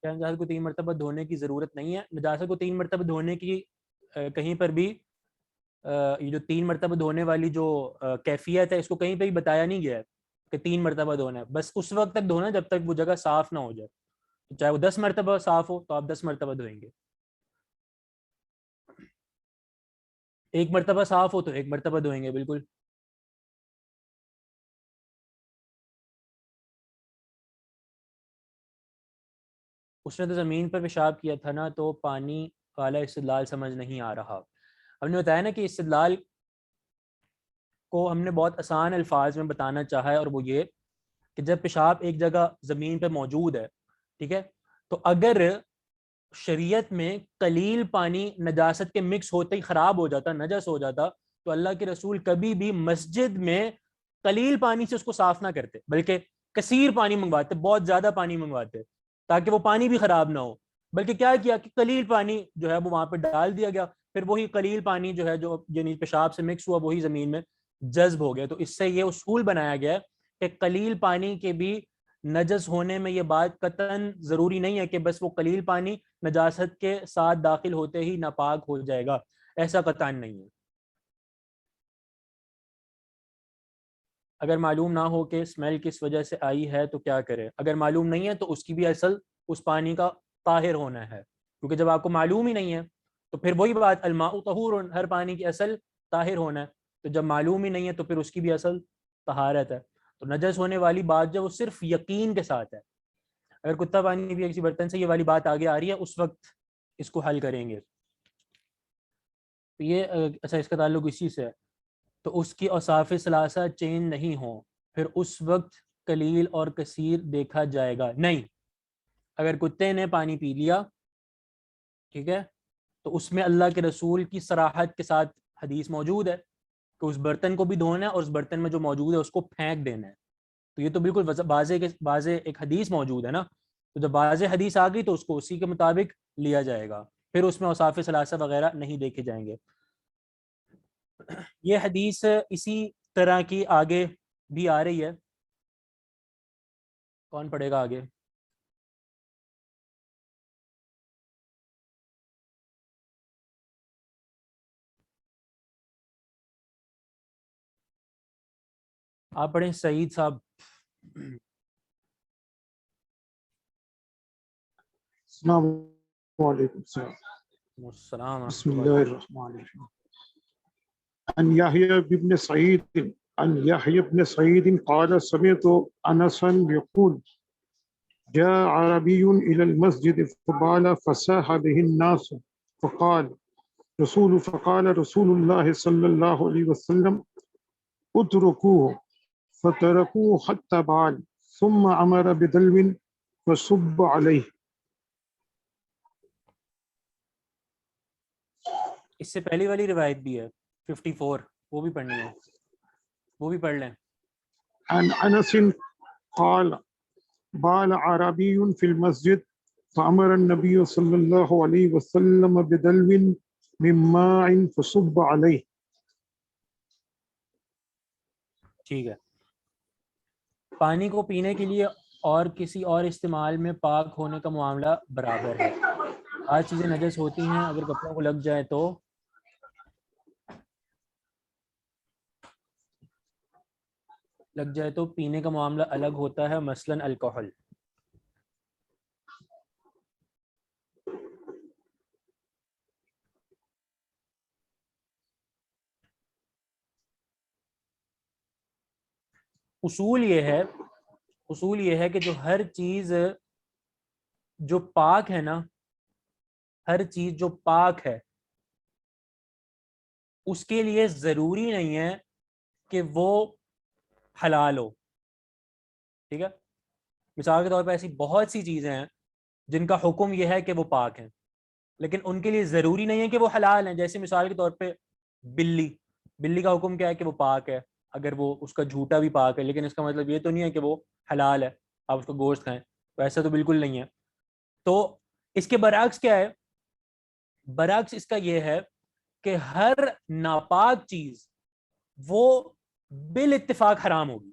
نجاست کو 3 مرتبہ دھونے کی ضرورت نہیں ہے. نجاست کو 3 مرتبہ دھونے کی کہیں پر بھی یہ جو 3 مرتبہ دھونے والی جو کیفیت ہے اس کو کہیں پہ بھی بتایا نہیں گیا ہے کہ 3 مرتبہ دھونا ہے. بس اس وقت تک دھونا جب تک وہ جگہ صاف نہ ہو جائے. چاہے وہ 10 مرتبہ صاف ہو تو آپ 10 مرتبہ دھوئیں گے، 1 مرتبہ صاف ہو تو 1 مرتبہ دھوئیں گے. بالکل اس نے تو زمین پر پیشاب کیا تھا نا، تو پانی والا استدلال سمجھ نہیں آ رہا. ہم نے بتایا نا کہ استدلال کو ہم نے بہت آسان الفاظ میں بتانا چاہا ہے، اور وہ یہ کہ جب پیشاب ایک جگہ زمین پہ موجود ہے، ٹھیک ہے، تو اگر شریعت میں قلیل پانی نجاست کے مکس ہوتے ہی خراب ہو جاتا، نجس ہو جاتا، تو اللہ کے رسول کبھی بھی مسجد میں قلیل پانی سے اس کو صاف نہ کرتے بلکہ کثیر پانی منگواتے، بہت زیادہ پانی منگواتے تاکہ وہ پانی بھی خراب نہ ہو. بلکہ کیا کیا کہ قلیل پانی جو ہے وہ وہاں پہ ڈال دیا گیا، پھر وہی قلیل پانی جو ہے جو یعنی پیشاب سے مکس ہوا وہی زمین میں جذب ہو گیا. تو اس سے یہ اصول بنایا گیا کہ قلیل پانی کے بھی نجس ہونے میں یہ بات قطعاً ضروری نہیں ہے کہ بس وہ قلیل پانی نجاست کے ساتھ داخل ہوتے ہی ناپاک ہو جائے گا، ایسا قطعاً نہیں ہے۔ اگر معلوم نہ ہو کہ اسمیل کس وجہ سے آئی ہے تو کیا کرے؟ اگر معلوم نہیں ہے تو اس کی بھی اصل اس پانی کا طاہر ہونا ہے، کیونکہ جب آپ کو معلوم ہی نہیں ہے تو پھر وہی بات الماء طہور، ہر پانی کی اصل طاہر ہونا ہے، تو جب معلوم ہی نہیں ہے تو پھر اس کی بھی اصل طہارت ہے۔ تو نجس ہونے والی بات جو وہ صرف یقین کے ساتھ ہے، اگر کتا پانی بھی کسی برتن سے یہ والی بات آگے آ رہی ہے اس وقت اس کو حل کریں گے۔ تو یہ اچھا اس کا تعلق اسی سے ہے، تو اس کی اوصاف ثلاثہ چینج نہیں ہوں پھر اس وقت قلیل اور کثیر دیکھا جائے گا نہیں۔ اگر کتے نے پانی پی لیا، ٹھیک ہے، تو اس میں اللہ کے رسول کی صراحت کے ساتھ حدیث موجود ہے کہ اس برتن کو بھی دھونا ہے اور اس برتن میں جو موجود ہے اس کو پھینک دینا ہے۔ تو یہ تو بالکل واضح ایک حدیث موجود ہے نا، تو جب واضح حدیث آ گئی تو اس کو اسی کے مطابق لیا جائے گا، پھر اس میں اوصاف ثلاثہ وغیرہ نہیں دیکھے جائیں گے۔ یہ حدیث اسی طرح کی آگے بھی آ رہی ہے، کون پڑھے گا آگے؟ آپ پڑھیں سعید صاحب۔ السلام علیکم السلام بسم ورحمۃ اللہ اللہ۔ الرحمن الرحیم عن يحيى بن سعيد قال سمعت انسا يقول جاء عربي الى المسجد فبال فساح به الناس فقال رسول الله صلى الله عليه وسلم اتركوه فتركوه حتى بال ثم امر بدلو فصب عليه۔ اس سے پہلی والی روایت بھی ہے 54، وہ بھی پڑھنی ہے، وہ بھی پڑھ لیں۔ عن انس قال بال عربي في المسجد فأمر النبي صلى الله عليه وسلم بدلو من ماء فصب عليه۔ ٹھیک ہے، پانی کو پینے کے لیے اور کسی اور استعمال میں پاک ہونے کا معاملہ برابر ہے۔ آج چیزیں نجس ہوتی ہیں، اگر کپڑوں کو لگ جائے تو پینے کا معاملہ الگ ہوتا ہے، مثلا الکحل۔ اصول یہ ہے کہ جو ہر چیز جو پاک ہے نا، ہر چیز جو پاک ہے اس کے لیے ضروری نہیں ہے کہ وہ حلال ہو، ٹھیک ہے۔ مثال کے طور پہ ایسی بہت سی چیزیں ہیں جن کا حکم یہ ہے کہ وہ پاک ہیں، لیکن ان کے لیے ضروری نہیں ہے کہ وہ حلال ہیں۔ جیسے مثال کے طور پہ بلی کا حکم کیا ہے کہ وہ پاک ہے، اگر وہ اس کا جھوٹا بھی پاک ہے، لیکن اس کا مطلب یہ تو نہیں ہے کہ وہ حلال ہے، آپ اس کا گوشت کھائیں، تو ایسا تو بالکل نہیں ہے۔ تو اس کے برعکس کیا ہے؟ برعکس اس کا یہ ہے کہ ہر ناپاک چیز وہ بالاتفاق حرام ہوگی۔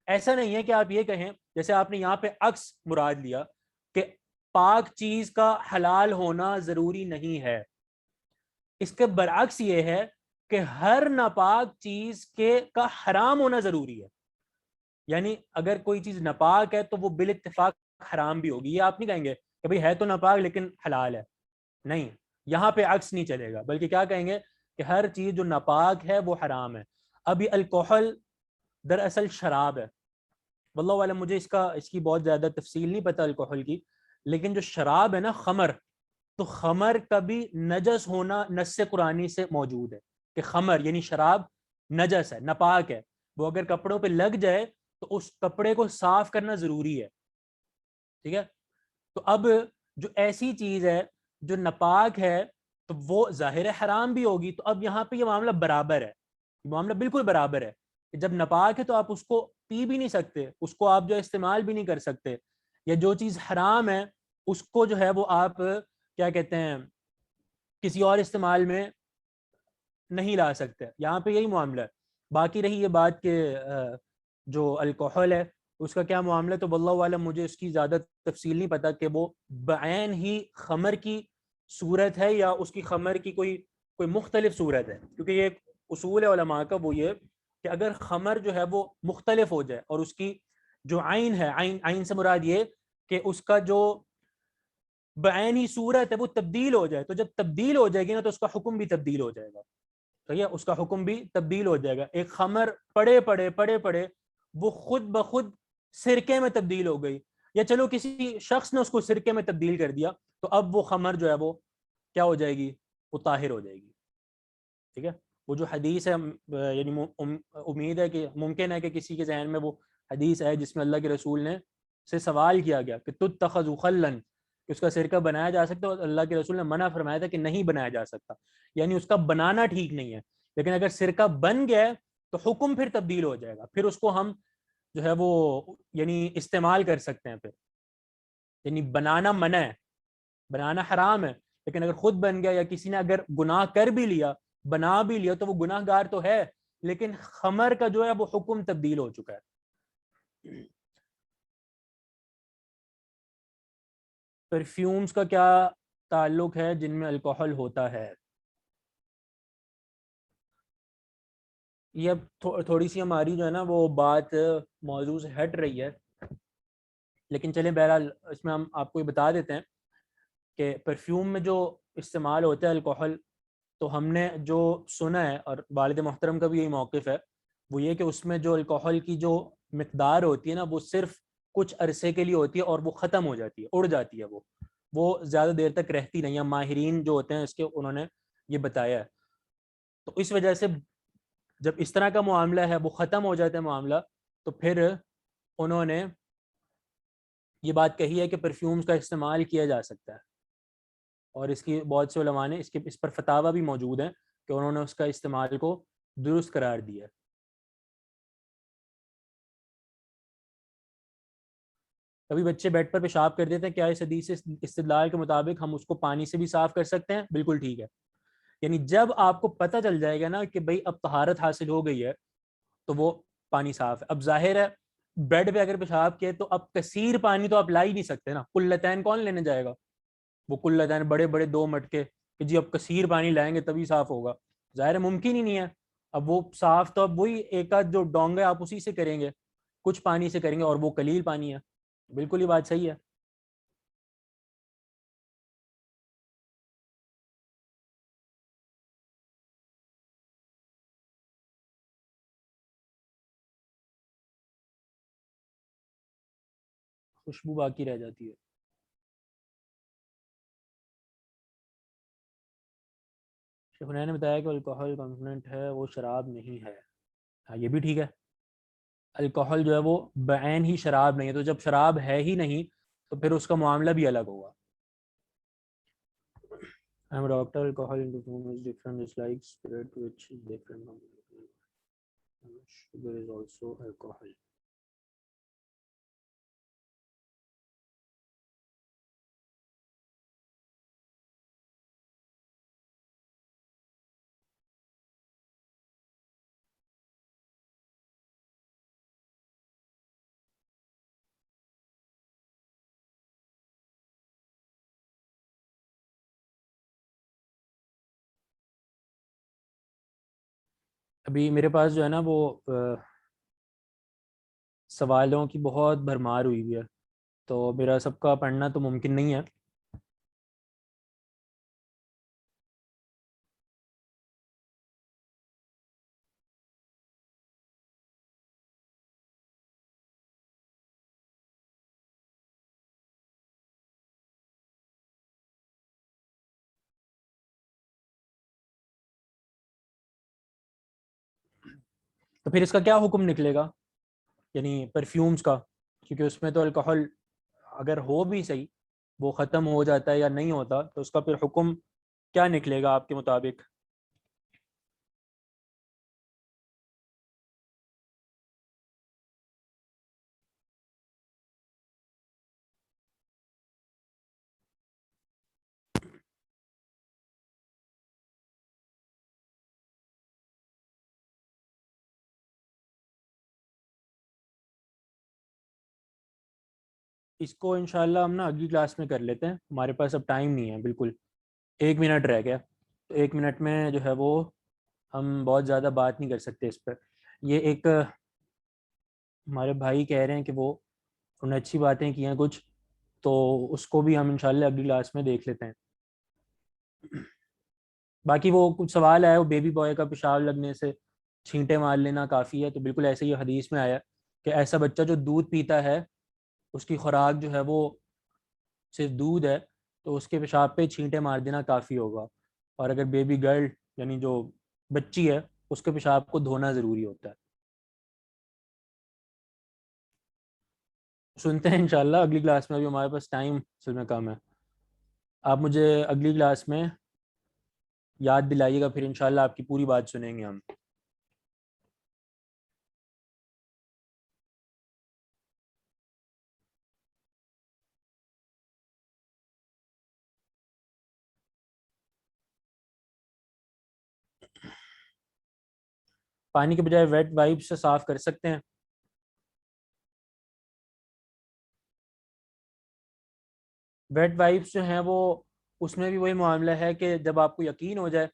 ایسا نہیں ہے کہ آپ یہ کہیں، جیسے آپ نے یہاں پہ عکس مراد لیا کہ پاک چیز کا حلال ہونا ضروری نہیں ہے، اس کے برعکس یہ ہے کہ ہر ناپاک چیز کا حرام ہونا ضروری ہے۔ یعنی اگر کوئی چیز ناپاک ہے تو وہ بالاتفاق حرام بھی ہوگی۔ یہ آپ نہیں کہیں گے کہ بھئی ہے تو ناپاک لیکن حلال ہے، نہیں، یہاں پہ عکس نہیں چلے گا، بلکہ کیا کہیں گے کہ ہر چیز جو ناپاک ہے وہ حرام ہے۔ اب یہ الکحل دراصل شراب ہے، واللہ اعلم، مجھے اس کی بہت زیادہ تفصیل نہیں پتہ الکحل کی، لیکن جو شراب ہے نا، خمر، تو خمر کا بھی نجس ہونا نص قرآنی سے موجود ہے کہ خمر یعنی شراب نجس ہے، ناپاک ہے، وہ اگر کپڑوں پہ لگ جائے تو اس کپڑے کو صاف کرنا ضروری ہے، ٹھیک ہے۔ تو اب جو ایسی چیز ہے جو ناپاک ہے تو وہ ظاہر حرام بھی ہوگی، تو اب یہاں پہ یہ معاملہ برابر ہے، معاملہ بالکل برابر ہے کہ جب ناپاک ہے تو آپ اس کو پی بھی نہیں سکتے، اس کو آپ جو استعمال بھی نہیں کر سکتے، یا جو چیز حرام ہے اس کو جو ہے وہ آپ کیا کہتے ہیں کسی اور استعمال میں نہیں لا سکتے۔ یہاں پہ یہی معاملہ ہے۔ باقی رہی یہ بات کہ جو الکحل ہے اس کا کیا معاملہ ہے، تو واللہ عالم مجھے اس کی زیادہ تفصیل نہیں پتا کہ وہ بعین ہی خمر کی صورت ہے یا اس کی خمر کی کوئی مختلف صورت ہے، کیونکہ یہ ایک اصول ہے علماء کا، وہ یہ کہ اگر خمر جو ہے وہ مختلف ہو جائے اور اس کی جو عین ہے، عین سے مراد یہ کہ اس کا جو بعین ہی صورت ہے وہ تبدیل ہو جائے، تو جب تبدیل ہو جائے گی نا تو اس کا حکم بھی تبدیل ہو جائے گا، صحیح ہے، اس کا حکم بھی تبدیل ہو جائے گا۔ ایک خمر پڑے پڑے وہ خود بخود سرکے میں تبدیل ہو گئی، یا چلو کسی شخص نے اس کو سرکے میں تبدیل کر دیا، تو اب وہ خمر جو ہے وہ کیا ہو جائے گی، وہ طاہر ہو جائے گی، ٹھیک ہے۔ وہ جو حدیث ہے، یعنی امید ہے کہ ممکن ہے کہ کسی کے ذہن میں وہ حدیث ہے جس میں اللہ کے رسول نے سے سوال کیا گیا کہ تتخذ خلن، کہ اس کا سرکہ بنایا جا سکتا ہے، اور اللہ کے رسول نے منع فرمایا تھا کہ نہیں بنایا جا سکتا، یعنی اس کا بنانا ٹھیک نہیں ہے، لیکن اگر سرکہ بن گیا تو حکم پھر تبدیل ہو جائے گا، پھر اس کو ہم جو ہے وہ یعنی استعمال کر سکتے ہیں، پھر یعنی بنانا منع ہے، بنانا حرام ہے، لیکن اگر خود بن گیا یا کسی نے اگر گناہ کر بھی لیا، بنا بھی لیا، تو وہ گناہ گار تو ہے، لیکن خمر کا جو ہے وہ حکم تبدیل ہو چکا ہے۔ پرفیومز کا کیا تعلق ہے جن میں الکوحل ہوتا ہے؟ یہ اب تھوڑی سی ہماری جو ہے نا وہ بات موضوع سے ہٹ رہی ہے، لیکن چلیں بہرحال اس میں ہم آپ کو یہ بتا دیتے ہیں کہ پرفیوم میں جو استعمال ہوتا ہے الکوحل، تو ہم نے جو سنا ہے، اور والد محترم کا بھی یہی موقف ہے، وہ یہ کہ اس میں جو الکوحل کی جو مقدار ہوتی ہے نا وہ صرف کچھ عرصے کے لیے ہوتی ہے اور وہ ختم ہو جاتی ہے، اڑ جاتی ہے، وہ زیادہ دیر تک رہتی نہیں ہے، ماہرین جو ہوتے ہیں اس کے انہوں نے یہ بتایا ہے۔ تو اس وجہ سے جب اس طرح کا معاملہ ہے، وہ ختم ہو جاتا ہے معاملہ، تو پھر انہوں نے یہ بات کہی ہے کہ پرفیومز کا استعمال کیا جا سکتا ہے، اور اس کی بہت سے علماء نے اس پر فتاوی بھی موجود ہیں کہ انہوں نے اس کا استعمال کو درست قرار دیا ہے۔ کبھی بچے بیڈ پر پیشاب کر دیتے ہیں، کیا اس حدیث سے استدلال کے مطابق ہم اس کو پانی سے بھی صاف کر سکتے ہیں؟ بالکل ٹھیک ہے، یعنی جب آپ کو پتہ چل جائے گا نا کہ بھئی اب طہارت حاصل ہو گئی ہے تو وہ پانی صاف ہے۔ اب ظاہر ہے بیڈ پہ اگر پیشاب کیے تو اب کثیر پانی تو آپ لا ہی نہیں سکتے نا، قلتین کون لینے جائے گا، وہ قلتین بڑے بڑے 2 مٹکے کہ جی اب کثیر پانی لائیں گے تبھی صاف ہوگا، ظاہر ہے ممکن ہی نہیں ہے۔ اب وہ صاف تو اب وہی ایک آدھ جو ڈونگ ہے آپ اسی سے کریں گے، کچھ پانی سے کریں گے، اور وہ قلیل پانی ہے، بالکل ہی بات صحیح ہے۔ خوشبو باقی رہ جاتی ہے۔ شیخ حنین نے بتایا کہ الکوحل کمپوننٹ ہے، وہ شراب نہیں ہے۔ ہاں یہ بھی ٹھیک ہے، الکوحل جو ہے وہ بعین ہی شراب نہیں ہے، تو جب شراب ہے ہی نہیں تو پھر اس کا معاملہ بھی الگ ہوگا۔ I'm a doctor. Alcohol in the form is different. It's like spirit, which is different from alcohol. Sugar is also alcohol. ابھی میرے پاس جو ہے نا وہ سوالوں کی بہت بھرمار ہوئی ہے، تو میرا سب کا پڑھنا تو ممکن نہیں ہے۔ تو پھر اس کا کیا حکم نکلے گا، یعنی پرفیومز کا، کیونکہ اس میں تو الکوحل اگر ہو بھی صحیح وہ ختم ہو جاتا ہے یا نہیں ہوتا، تو اس کا پھر حکم کیا نکلے گا آپ کے مطابق؟ اس کو انشاءاللہ ہم نا اگلی کلاس میں کر لیتے ہیں، ہمارے پاس اب ٹائم نہیں ہے، بالکل 1 منٹ رہ گیا، تو 1 منٹ میں جو ہے وہ ہم بہت زیادہ بات نہیں کر سکتے اس پر. یہ ایک ہمارے بھائی کہہ رہے ہیں کہ وہ انہوں نے اچھی باتیں کی ہیں کچھ، تو اس کو بھی ہم انشاءاللہ اگلی کلاس میں دیکھ لیتے ہیں. باقی وہ کچھ سوال آیا وہ بیبی بوائے کا پیشاب لگنے سے چھینٹے مار لینا کافی ہے، تو بالکل ایسے ہی حدیث میں آیا کہ ایسا بچہ جو دودھ پیتا ہے اس کی خوراک جو ہے وہ صرف دودھ ہے، تو اس کے پیشاب پہ چھینٹے مار دینا کافی ہوگا. اور اگر بیبی گرل یعنی جو بچی ہے اس کے پیشاب کو دھونا ضروری ہوتا ہے. سنتے ہیں انشاءاللہ اگلی کلاس میں، ابھی ہمارے پاس ٹائم اصل میں کم ہے. آپ مجھے اگلی کلاس میں یاد دلائیے گا، پھر انشاءاللہ آپ کی پوری بات سنیں گے ہم. پانی کے بجائے ویٹ وائپ سے صاف کر سکتے ہیں. ویٹ وائپس جو ہیں وہ اس میں بھی وہی معاملہ ہے کہ جب آپ کو یقین ہو جائے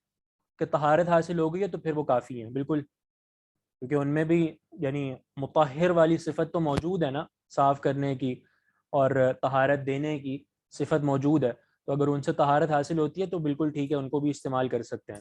کہ طہارت حاصل ہو گئی ہے تو پھر وہ کافی ہیں بالکل، کیونکہ ان میں بھی یعنی مطہر والی صفت تو موجود ہے نا، صاف کرنے کی اور طہارت دینے کی صفت موجود ہے، تو اگر ان سے طہارت حاصل ہوتی ہے تو بالکل ٹھیک ہے، ان کو بھی استعمال کر سکتے ہیں.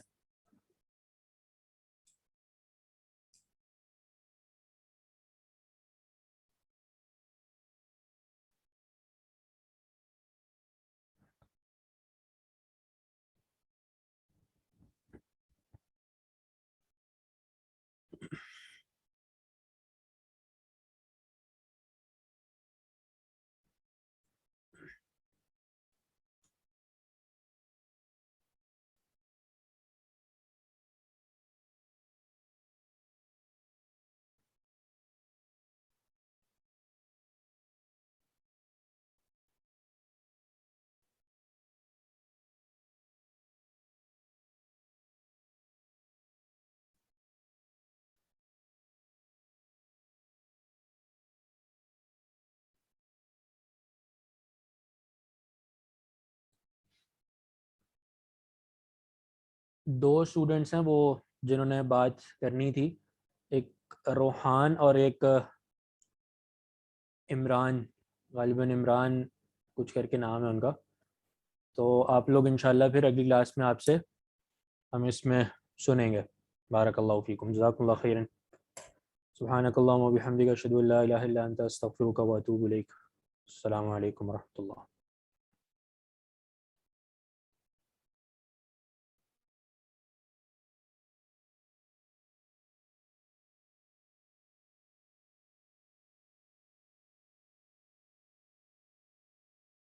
دو اسٹوڈنٹس ہیں وہ جنہوں نے بات کرنی تھی، ایک روحان اور ایک عمران، غالباً عمران کچھ کر کے نام ہے ان کا. تو آپ لوگ انشاءاللہ پھر اگلی کلاس میں آپ سے ہم اس میں سنیں گے. بارک اللہ فیکم، جزاکم اللہ خیرا. سبحانک اللہم و بحمدک، اشہد ان لا الہ الا انت، استغفرک و اتوب الیک. السلام علیکم ورحمۃ اللہ.